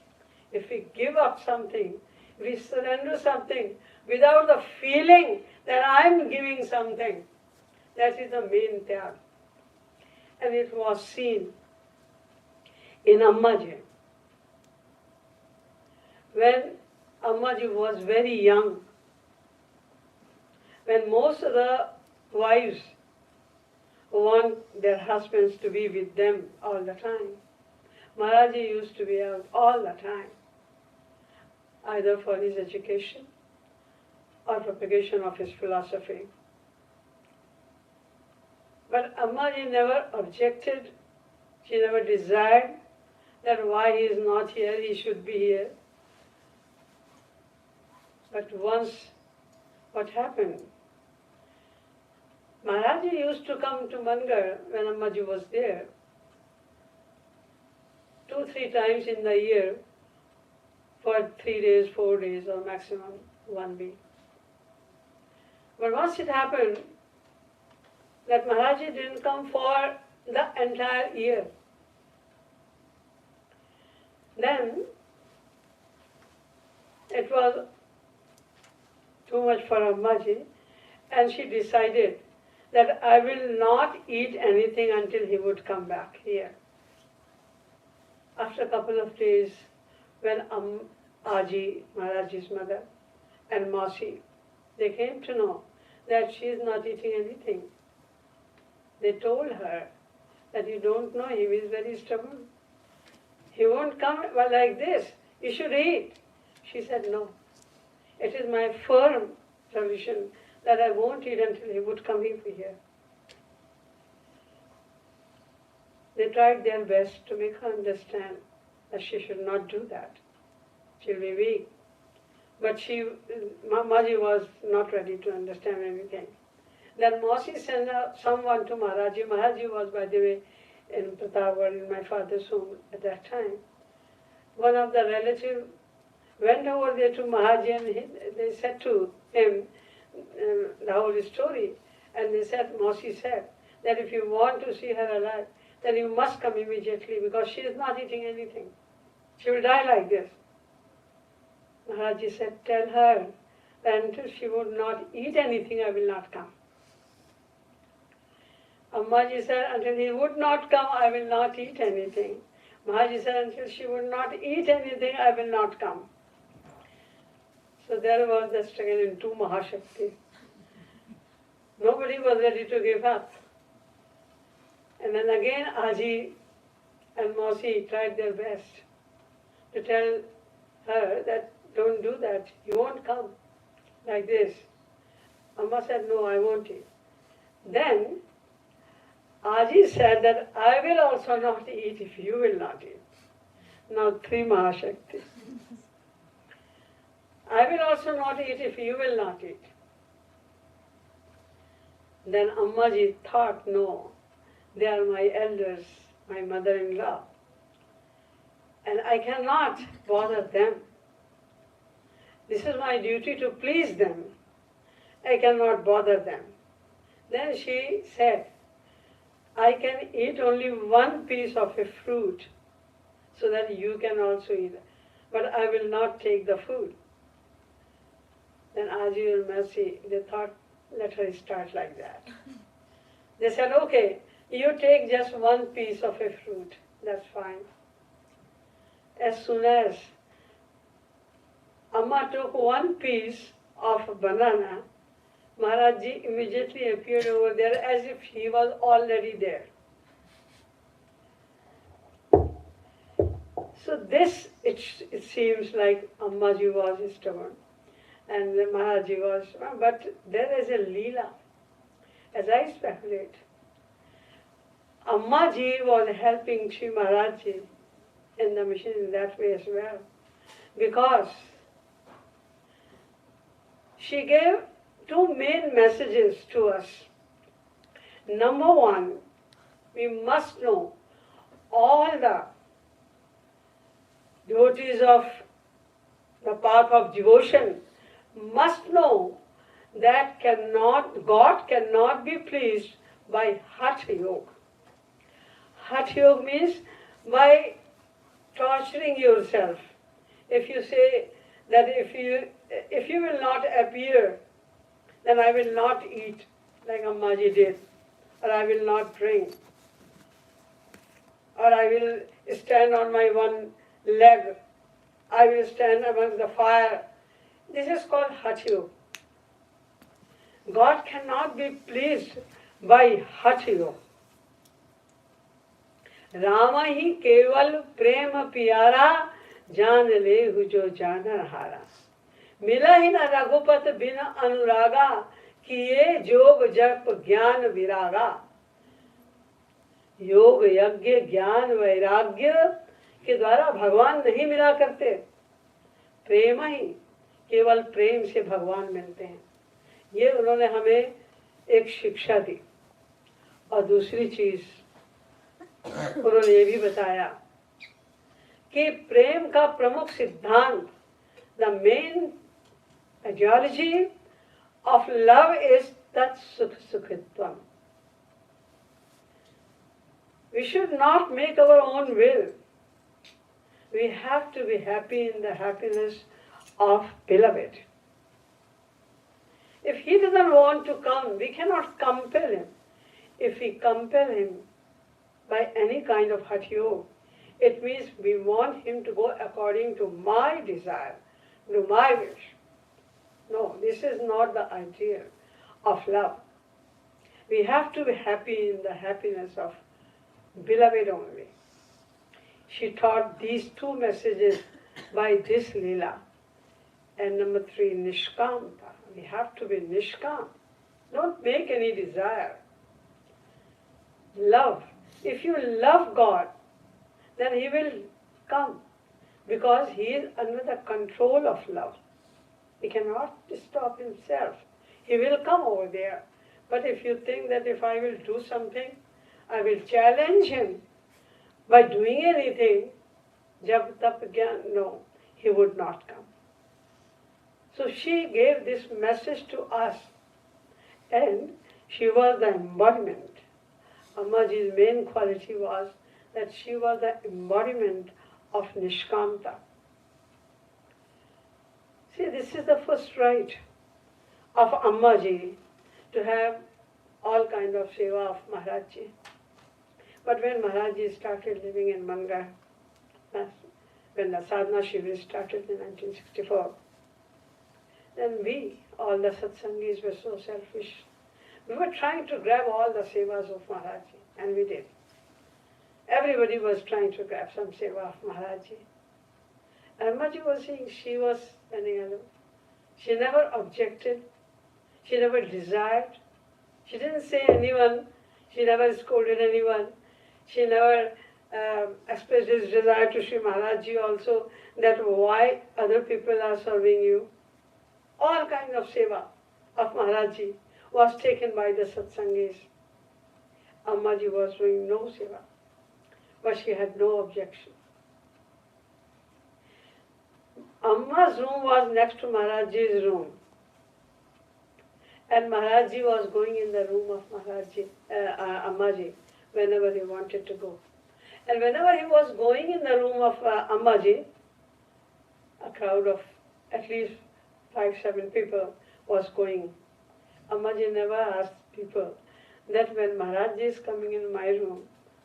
If we give up something, we surrender something without the feeling that I am giving something, that is the main tyag. And it was seen in Ammaji. When Ammaji was very young, when most of the wives want their husbands to be with them all the time, Maharaji used to be out all the time, either for his education or propagation of his philosophy. But Ammaji never objected, she never desired that why he is not here, he should be here. But once, what happened? Maharaji used to come to Mangar when Ammaji was there, 2-3 times in the year for 3 days, 4 days, or maximum 1 week. But once it happened that Maharaji didn't come for the entire year, then it was too much for Ammaji, and she decided that I will not eat anything until he would come back here. After a couple of days, when Aji, Maharaj's mother, and Mausi, they came to know that she is not eating anything. They told her that you don't know him, he is very stubborn. He won't come like this. You should eat. She said, no. It is my firm solution that I won't eat until he would come here. They tried their best to make her understand that she should not do that. She'll be weak. But Mamaji was not ready to understand anything. Then Mausi sent someone to Maharaji. Maharaji was, by the way, in Pratapgarh, in my father's home at that time. One of the relatives went over there to Maharaji and they said to him the whole story. And they said, Mausi said, that if you want to see her alive, then you must come immediately because she is not eating anything. She will die like this. Maharaji said, tell her that until she would not eat anything, I will not come. Ammaji said, until he would not come, I will not eat anything. Maharaji said, until she would not eat anything, I will not come. So there was the struggle in two Mahashakti. Nobody was ready to give up. And then again Aji and Mausi tried their best to tell her that don't do that, you won't come like this. Amma said, no, I won't eat. Then Aji said that I will also not eat if you will not eat. Now three Mahashaktis. I will also not eat if you will not eat. Then Ammaji thought, no, they are my elders, my mother-in-law. And I cannot bother them. This is my duty to please them. I cannot bother them. Then she said, I can eat only one piece of a fruit so that you can also eat, but I will not take the food. Then Aji and Mercy, they thought, let her start like that. They said, okay, you take just one piece of a fruit, that's fine. As soon as Amma took one piece of banana, Maharajji immediately appeared over there as if he was already there. So this, it seems like Ammaji was stubborn and Maharajji was, but there is a Leela, as I speculate. Ammaji was helping Shri Maharajji in the mission in that way as well, because she gave two main messages to us. Number one, we must know all the devotees of the path of devotion must know that God cannot be pleased by Hatha Yoga. Hatha Yoga means by torturing yourself. If you say that if you will not appear, then I will not eat like Ammaji did, or I will not drink, or I will stand on my one leg, I will stand among the fire. This is called Hatha Yoga. God cannot be pleased by Hatha Yoga. Rama hi keval prema pyara jaan lehu jo jana hara. Mila hi na raghupat bina anuraga kiye jog jap jnana viraga. योग यज्ञ ज्ञान वैराग्य के द्वारा भगवान नहीं मिला करते, प्रेम ही, केवल प्रेम से भगवान मिलते हैं। ये उन्होंने हमें एक शिक्षा दी। और दूसरी चीज उन्होंने ये भी बताया कि प्रेम का प्रमुख सिद्धांत, the main ideology of love is तत्सुख सुखित्वम। We should not make our own will. We have to be happy in the happiness of beloved. If he doesn't want to come, we cannot compel him. If we compel him by any kind of hati yoga, it means we want him to go according to my desire, to my wish. No, this is not the idea of love. We have to be happy in the happiness of beloved only. She taught these two messages by this Leela. And number 3, Nishkamta. We have to be Nishkam. Don't make any desire. Love. If you love God, then He will come because He is under the control of love. He cannot stop Himself. He will come over there. But if you think that if I will do something, I will challenge Him by doing anything, jab tap gyan, no, He would not come. So she gave this message to us, and she was the embodiment. Ammaji's main quality was that she was the embodiment of Nishkamta. See, this is the first right of Ammaji, to have all kind of seva of Maharajji. But when Maharajji started living in Manga, when the sadhana shivir started in 1964, then we, all the satsangis, were so selfish. We were trying to grab all the sevas of Maharajji, and we did. Everybody was trying to grab some seva of Maharajji. And Ammaji was saying she was standing alone. She never objected. She never desired. She didn't say anyone. She never scolded anyone. She never expressed his desire to Sri Maharajji also, that why other people are serving you. All kinds of seva of Maharajji was taken by the satsangis. Ammaji was doing no seva, but she had no objection. Amma's room was next to Maharajji's room. And Maharajji was going in the room of Ammaji whenever he wanted to go. And whenever he was going in the room of Ammaji, a crowd of at least 5-7 people was going. Ammaji never asked people that when Maharajji is coming in my room,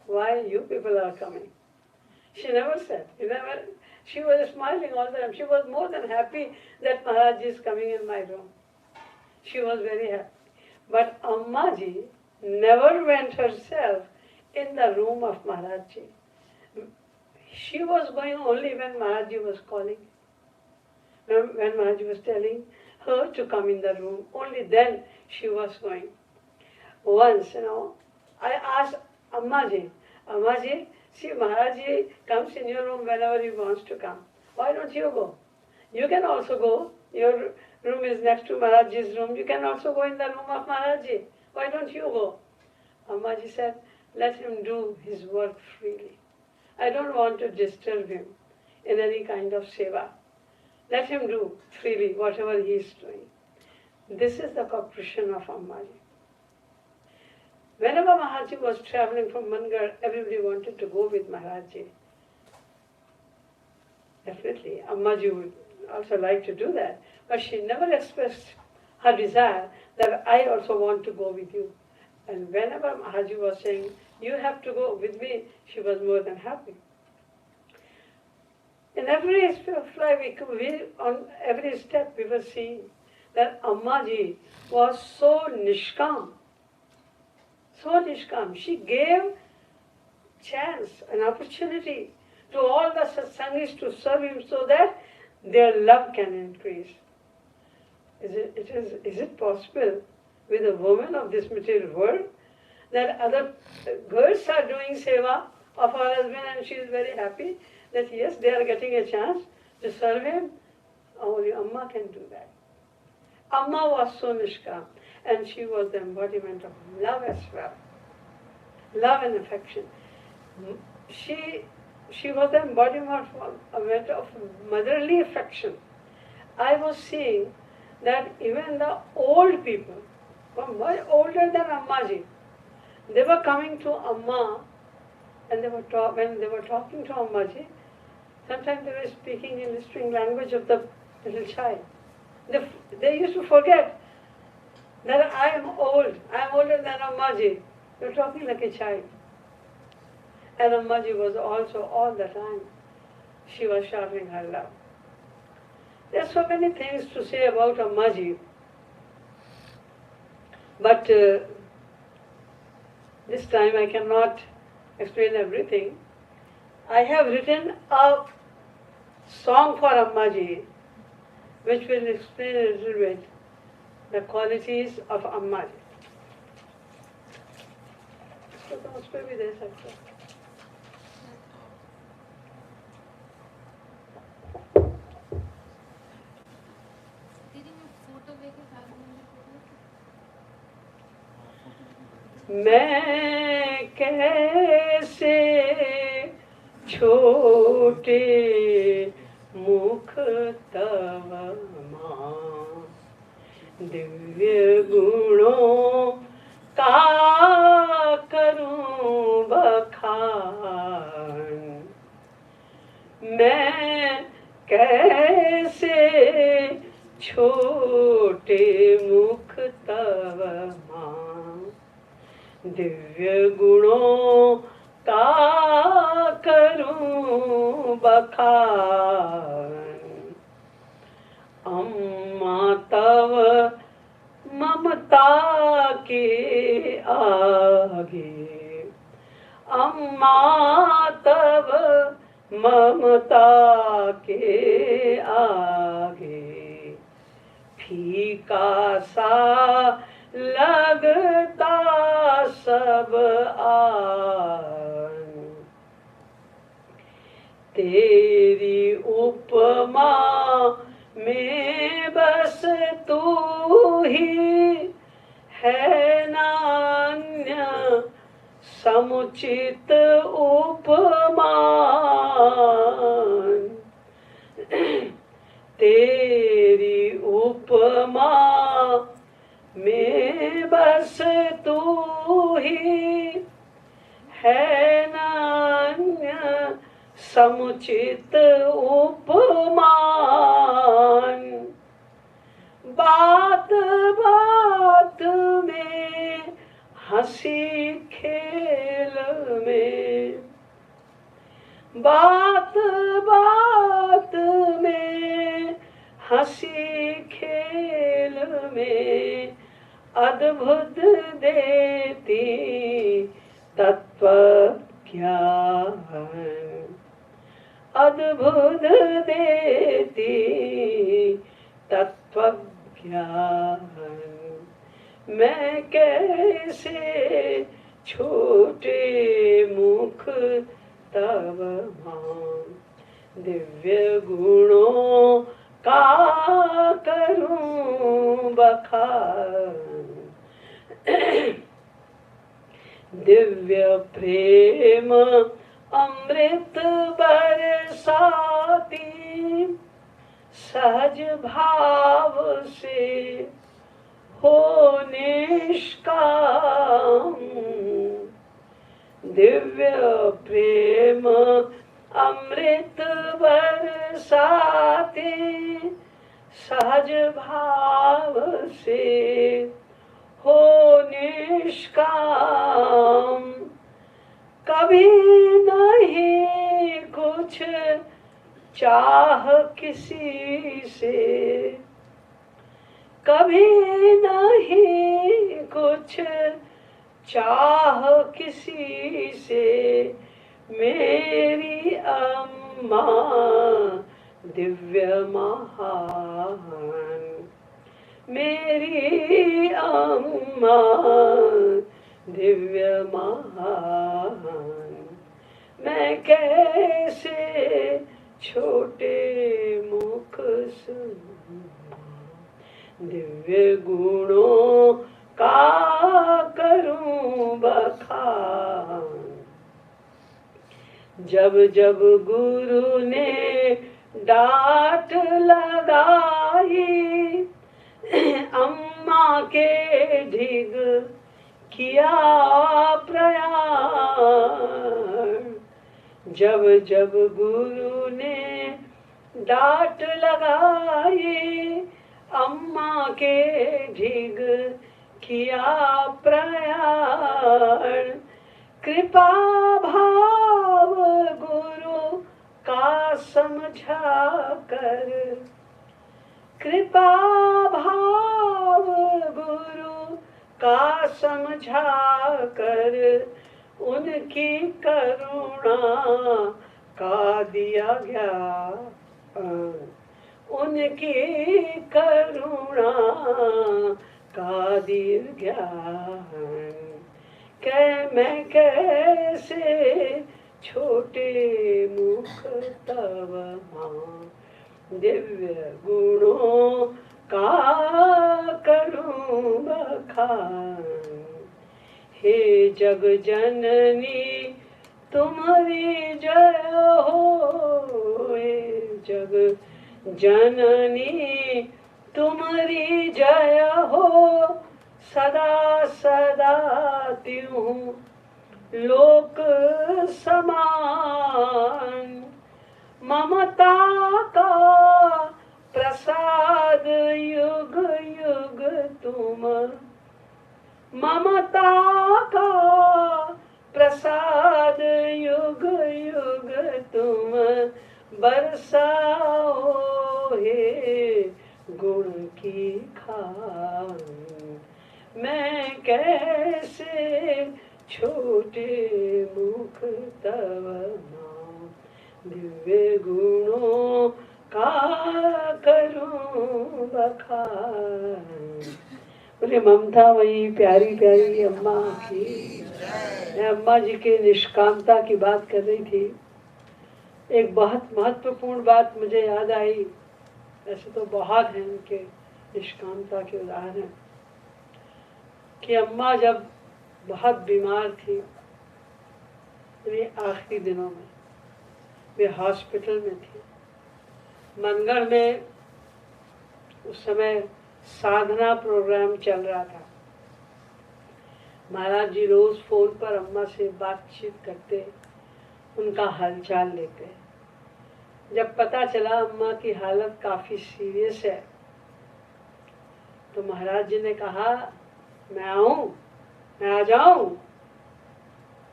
why you people are coming? She never said. She was smiling all the time. She was more than happy that Maharajji is coming in my room. She was very happy. But Ammaji never went herself in the room of Maharajji. She was going only when Maharajji was calling. When Maharajji was telling her to come in the room, only then she was going. Once, I asked Ammaji, see, Maharajji comes in your room whenever he wants to come. Why don't you go? You can also go. Your room is next to Maharajji's room. You can also go in the room of Maharajji. Why don't you go? Ammaji said, let him do his work freely. I don't want to disturb him in any kind of seva. Let him do freely whatever he is doing. This is the cooperation of Ammaji. Whenever Maharajji was traveling from Mangar, everybody wanted to go with Maharajji. Definitely, Ammaji would also like to do that. But she never expressed her desire that I also want to go with you. And whenever Maharajji was saying, you have to go with me, she was more than happy. In every fly, on every step we were seeing that Ammaji was so nishkam. So nishkam. She gave chance, an opportunity to all the satsangis to serve him so that their love can increase. Is it possible with a woman of this material world that other girls are doing seva of her husband and she is very happy that yes, they are getting a chance to serve him? Only Amma can do that. Amma was so nishkam, and she was the embodiment of love as well. Love and affection. She was the embodiment of motherly affection. I was seeing that even the old people, were much older than Ammaji, they were coming to Amma, and when they were talking to Ammaji, sometimes they were speaking in the string language of the little child. They used to forget that I am old, I am older than Ammaji. You're talking like a child. And Ammaji was also all the time, she was showering her love. There are so many things to say about Ammaji, but this time I cannot explain everything. I have written a song for Ammaji, which will explain a little bit the qualities of Ammaji. So, उस पे भी दे सकते हो. मैं कैसे छोटे मुख तव मां दिव्य गुणों का करूं बखान. मैं कैसे छोटे मुख तव मां दिव्य गुणों का करूं बखान. अम्मा तव ममता के आगे, अम्मा तव ममता के आगे फीका सा लगता सब आन. तेरी उपमा में बस तू ही है नान्य समुचित उपमान. तेरी उपमा में बस तू ही है नान्य समुचित उपमान. बात बात में हंसी खेल में, बात बात में हंसी खेल में अद्भुत देती तत्व ज्ञान. अद्भुत देती तत्व ज्ञान. मैं कैसे छोटे मुख तव मां दिव्य गुणों का करूं बखान. दिव्य प्रेम अमृत बरसाती सहज भाव से हो निष्काम. दिव्य प्रेम अमृत बरसाते सहज भाव से हो निष्काम. कभी नहीं कुछ चाह किसी से, कभी नहीं कुछ चाह किसी से. मेरी अम्मा दिव्य महान, मेरी अम्मा दिव्य महान. मैं कैसे छोटे मुख दिव्य गुणों का करूं बखान. जब जब गुरु ने डांट लगाई अम्मा के ढिग किया प्रयाण. जब जब गुरु ने डांट लगाई अम्मा के ढिग किया प्रयाण, कृपा भाव गुरु का समझा कर, कृपा भाव गुरु का समझा कर, उनकी करुणा का दिया ज्ञान, उनकी करुणा का दिया ज्ञान। मैं कैसे छोटे मुख तव मां, दिव्य गुणों का करूं बखान। हे जग जननी तुम्हारी जय हो, हे जग जननी तुम्हारी जय हो, सदा सदा त्यों लोक समान। ममता का प्रसाद युग युग तुम, ममता का प्रसाद युग युग तुम, बरसाओ हे गुण की खान। मैं कैसे छोटे मुख तव मां, दिव्य गुणों का करूं बखान। बोले ममता वही प्यारी प्यारी अम्मा की। मैं अम्मा जी के निष्कामता की बात कर रही थी। एक बहुत महत्वपूर्ण बात मुझे याद आई, ऐसे तो बहुत हैं उनके निष्कामता के उदाहरण, कि अम्मा जब बहुत बीमार थी, आखिरी दिनों में वे हॉस्पिटल में थी। मनगढ़ में उस समय साधना प्रोग्राम चल रहा था। महाराज जी रोज फोन पर अम्मा से बातचीत करते, उनका हालचाल लेते। जब पता चला अम्मा की हालत काफी सीरियस है, तो महाराज जी ने कहा मैं आऊं, मैं आ जाऊं।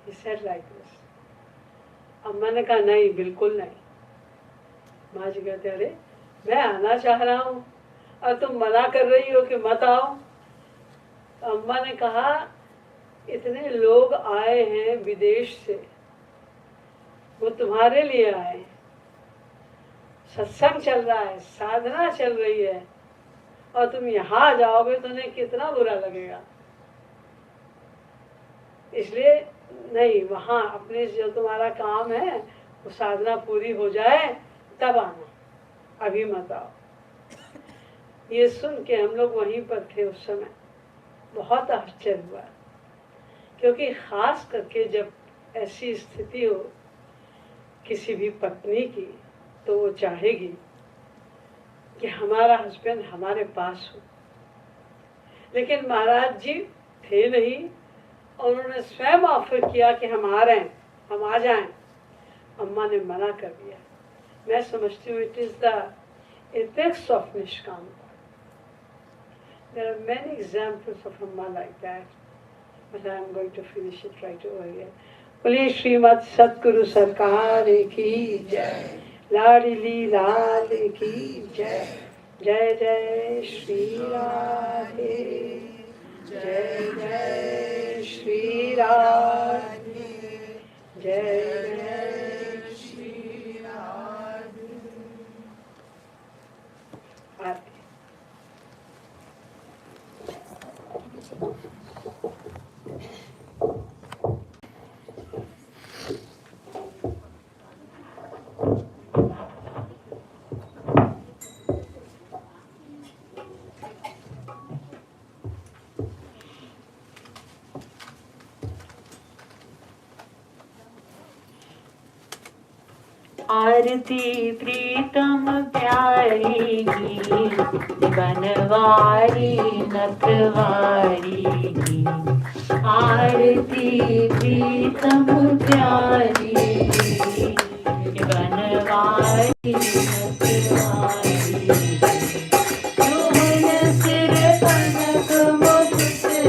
He said like this. अम्मा ने कहा नहीं, बिल्कुल नहीं। माँ जी कहते अरे मैं आना चाह रहा हूँ और तुम मना कर रही हो कि मत आओ। अम्मा ने कहा इतने लोग आए हैं विदेश से, वो तुम्हारे लिए आए, सत्संग चल रहा है, साधना चल रही है, और तुम यहाँ आ जाओगे तो उन्हें कितना बुरा लगेगा। इसलिए नहीं, वहाँ अपने जो तुम्हारा काम है वो साधना पूरी हो जाए तब आना, अभी मत आओ। ये सुन के हम लोग वहीं पर थे उस समय, बहुत आश्चर्य हुआ, क्योंकि खास करके जब ऐसी स्थिति हो किसी भी पत्नी की, तो वो चाहेगी कि हमारा हस्बैंड हमारे पास हो। लेकिन महाराज जी थे नहीं, और उन्होंने स्वयं ऑफर किया कि हम आ रहे हैं, हम आ जाएं। अम्मा ने मना कर दिया। मैं समझती हूँ it is the apex of निष्कामता। There are many examples of Amma like that, but I am going to finish it right over here. बोलिए श्रीमद् सतगुरु सरकार की जय, लाडली लाल की जय, जय जय श्री राधे, जय जय श्री राधे, जय जय श्री राधे। आरती। आरती प्रीतम प्यारी की, बनवारी नथवारी की। आरती प्रीतम प्यारी की, बनवारी नथवारी की। सिर कनक मुकुट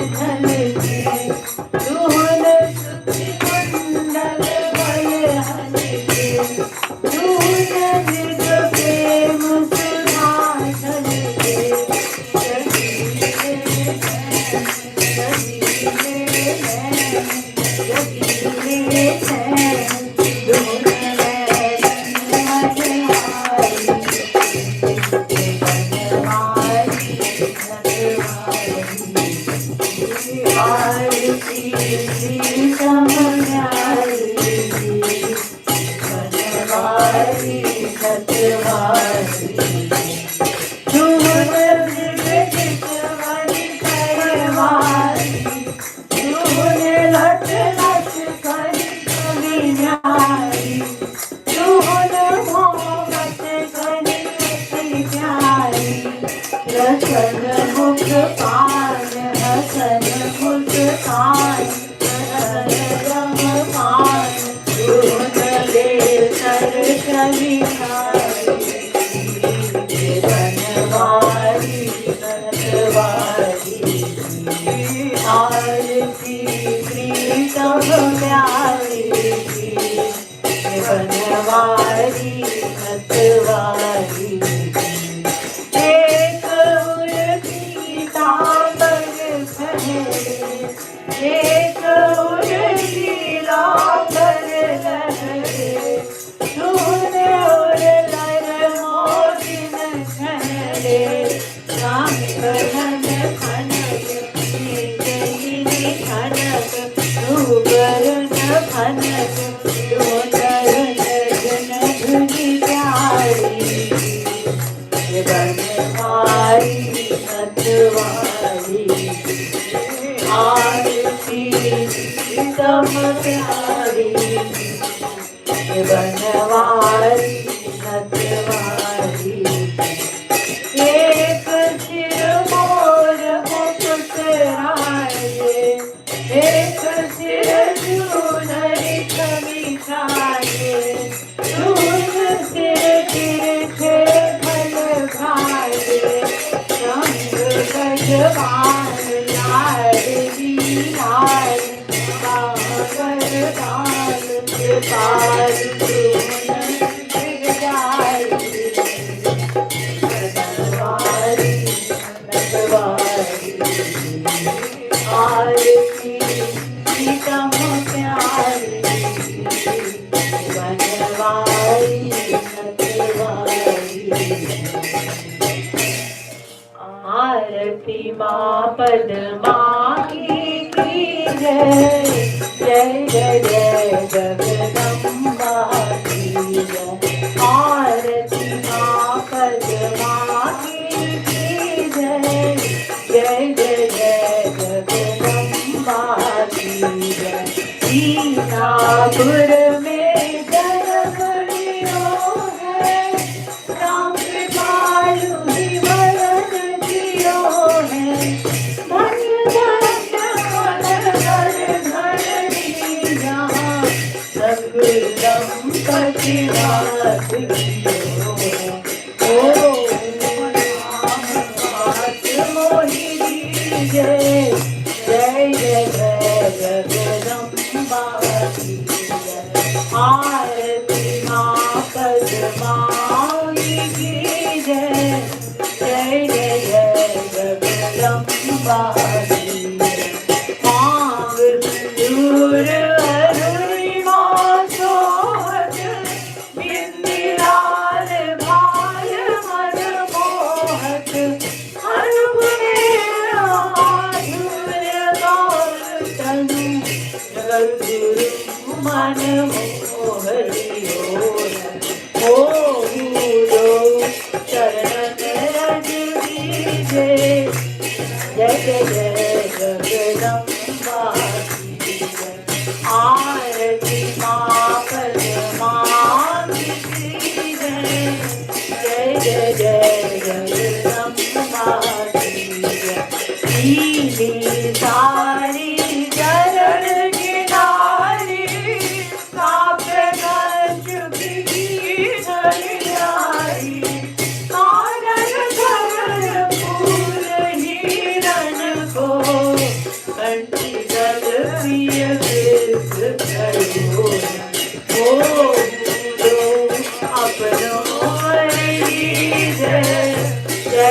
जय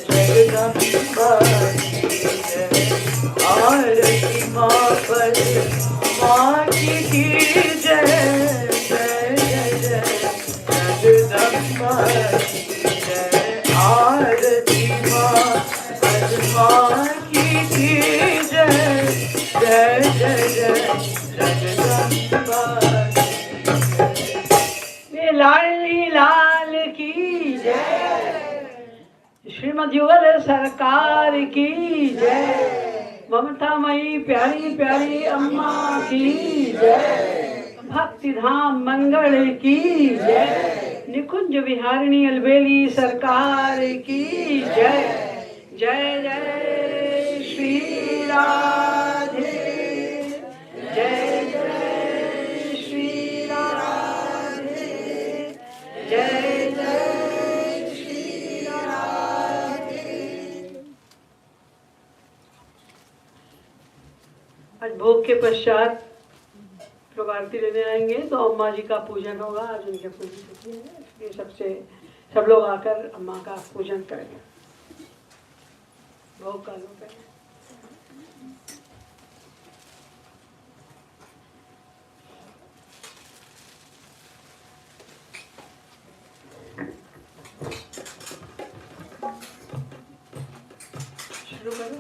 जगदम्बा की जय। आरती माँ पर माँ की जय जय जय जय जगदम्बा की जय। आरती माँ पर माँ की जय जय जय जय जगदम्बा। लाडली लाल की जय। श्रीमद युगल सरकार की जय। ममतामयी प्यारी प्यारी अम्मा की जय। भक्ति धाम मंगल की जय। निकुंज विहारिणी अलबेली सरकार की जय। जय जय श्री राधे। जय जय श्री राधे। जय जय श्री राधे। आज भोग के पश्चात लोग आरती लेने आएंगे तो अम्मा जी का पूजन होगा। आज उनके पूजन तिथि है, इसलिए सब लोग आकर अम्मा का पूजन करेंगे। भोग का लोग करेंगे। शुरू करो।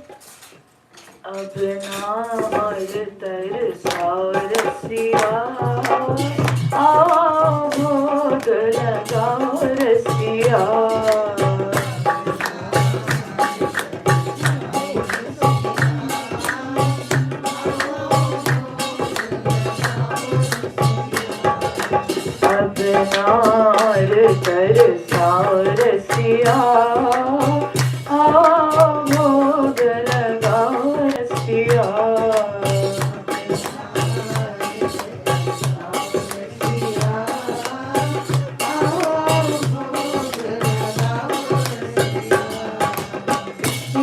अब नार तरसाओ रसिया, आओ भोग लगाओ रसिया। अब नार तरसाओ रसिया, आओ भोग लगाओ रसिया।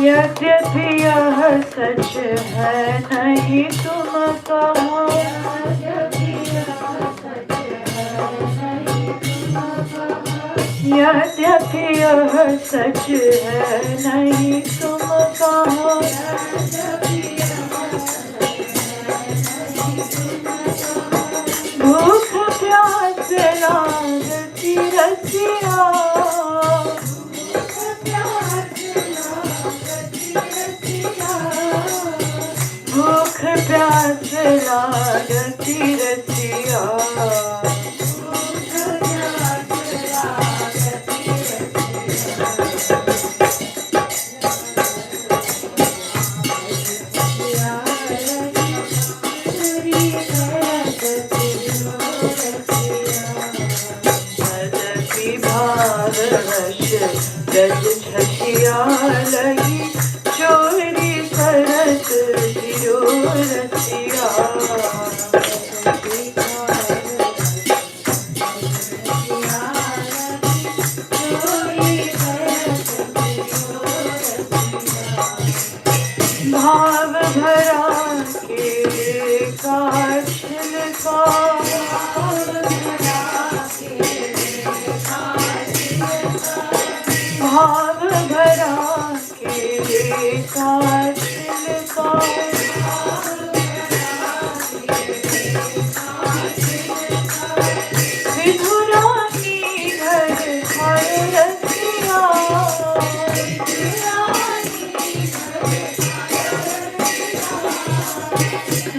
यद्यपि यह सच है नहीं तुम कहो, यद्यपि यह सच है नहीं तुम कहो। भूख प्यास लागती रसिया, भूख प्यास लागती रसिया। रज छठिया लगी चोरी करत जियो रसिया। भाव भरा के काछल का, भाव भरा के काछल का। विधुरानी घर खाए रसिया,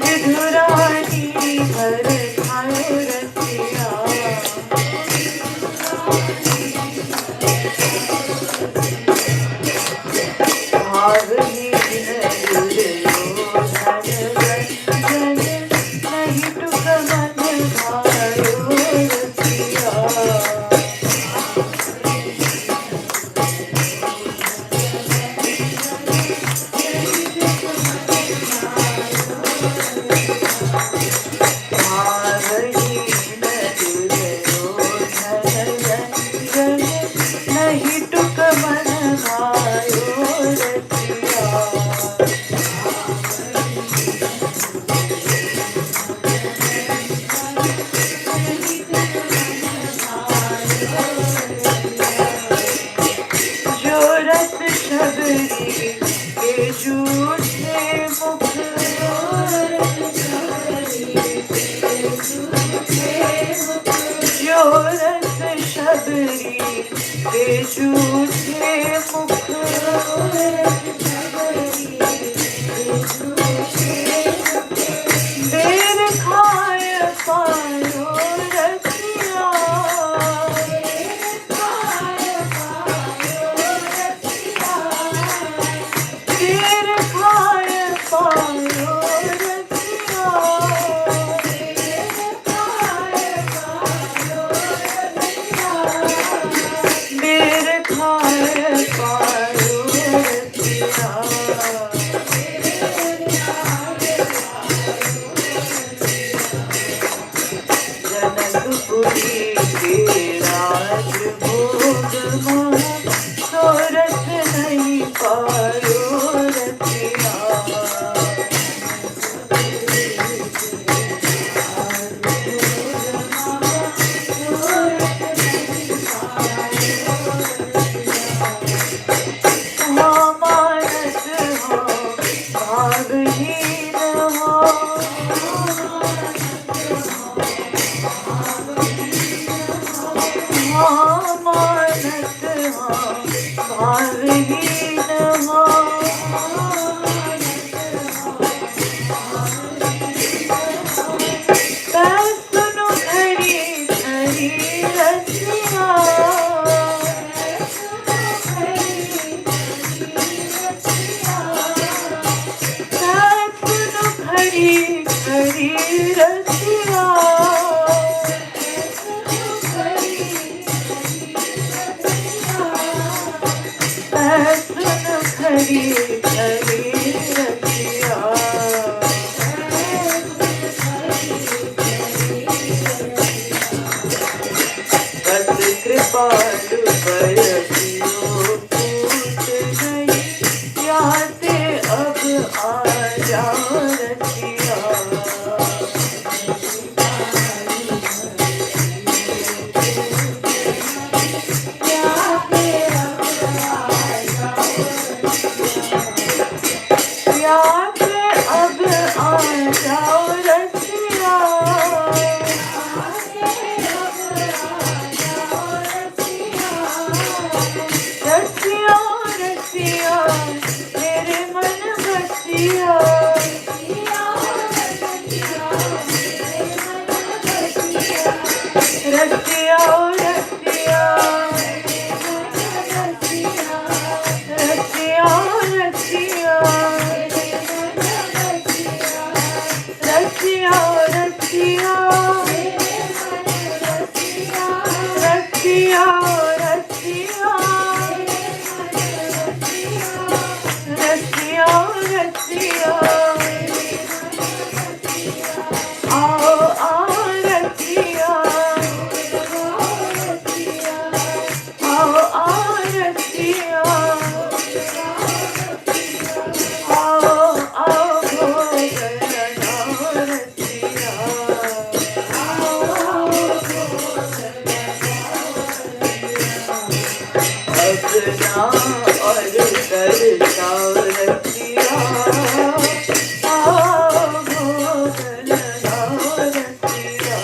विधुरानी घर खाए रसिया। भावहीन दुर्योधन जन नहीं टुक मन भायो रसिया। भावहीन दुर्योधन जन नहीं टुक जूठे मुख बेर खाए पायो रसिया बेर खाए पायो रसिया बेर खाए पायो रसिया जनकपुरी के राज भोग सोरठ नहीं पायो रसिया मानस हो भागहीन हो मानस हो भागहीन हो सुनो खरी खरी रसिया सुनो खरी खरी रसिया सुनो खरी खरी रसिया बस कृपालु बरसियो पूत नहीं याते अब आ जाओ रसिया याते अब आ जाओ रसिया रसिया रसिया मेरे मन बसिया रसिया रसिया रसिया रसिया रसिया रसिया रसिया रसिया रसिया आओ आओ रसिया आओ आओ रसिया आओ आओ भोगना रसिया अपना और करताओ रसिया आओ भोगना रसिया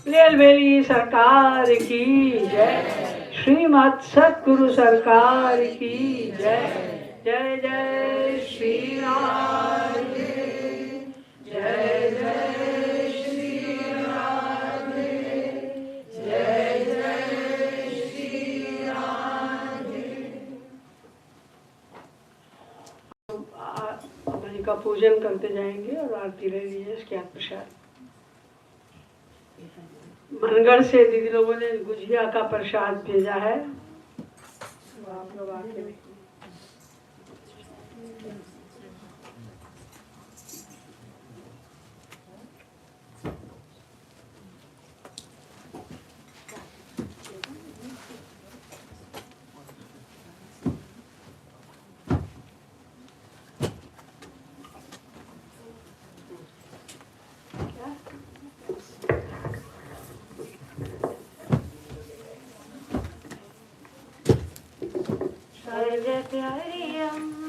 रेलवेली सरकार की जय, श्रीमद सतगुरु सरकार की जय। जय जय श्री राधे, जय जय श्री राधे, जय जय श्री राधे। माता का पूजन करते जाएंगे और आरती ले लीजिए। इसके बाद प्रसाद मनगढ़ से दीदी लोगों ने गुजिया का प्रसाद भेजा है, आप लोग आके देखिए। जगहरियम्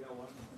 Yeah, one.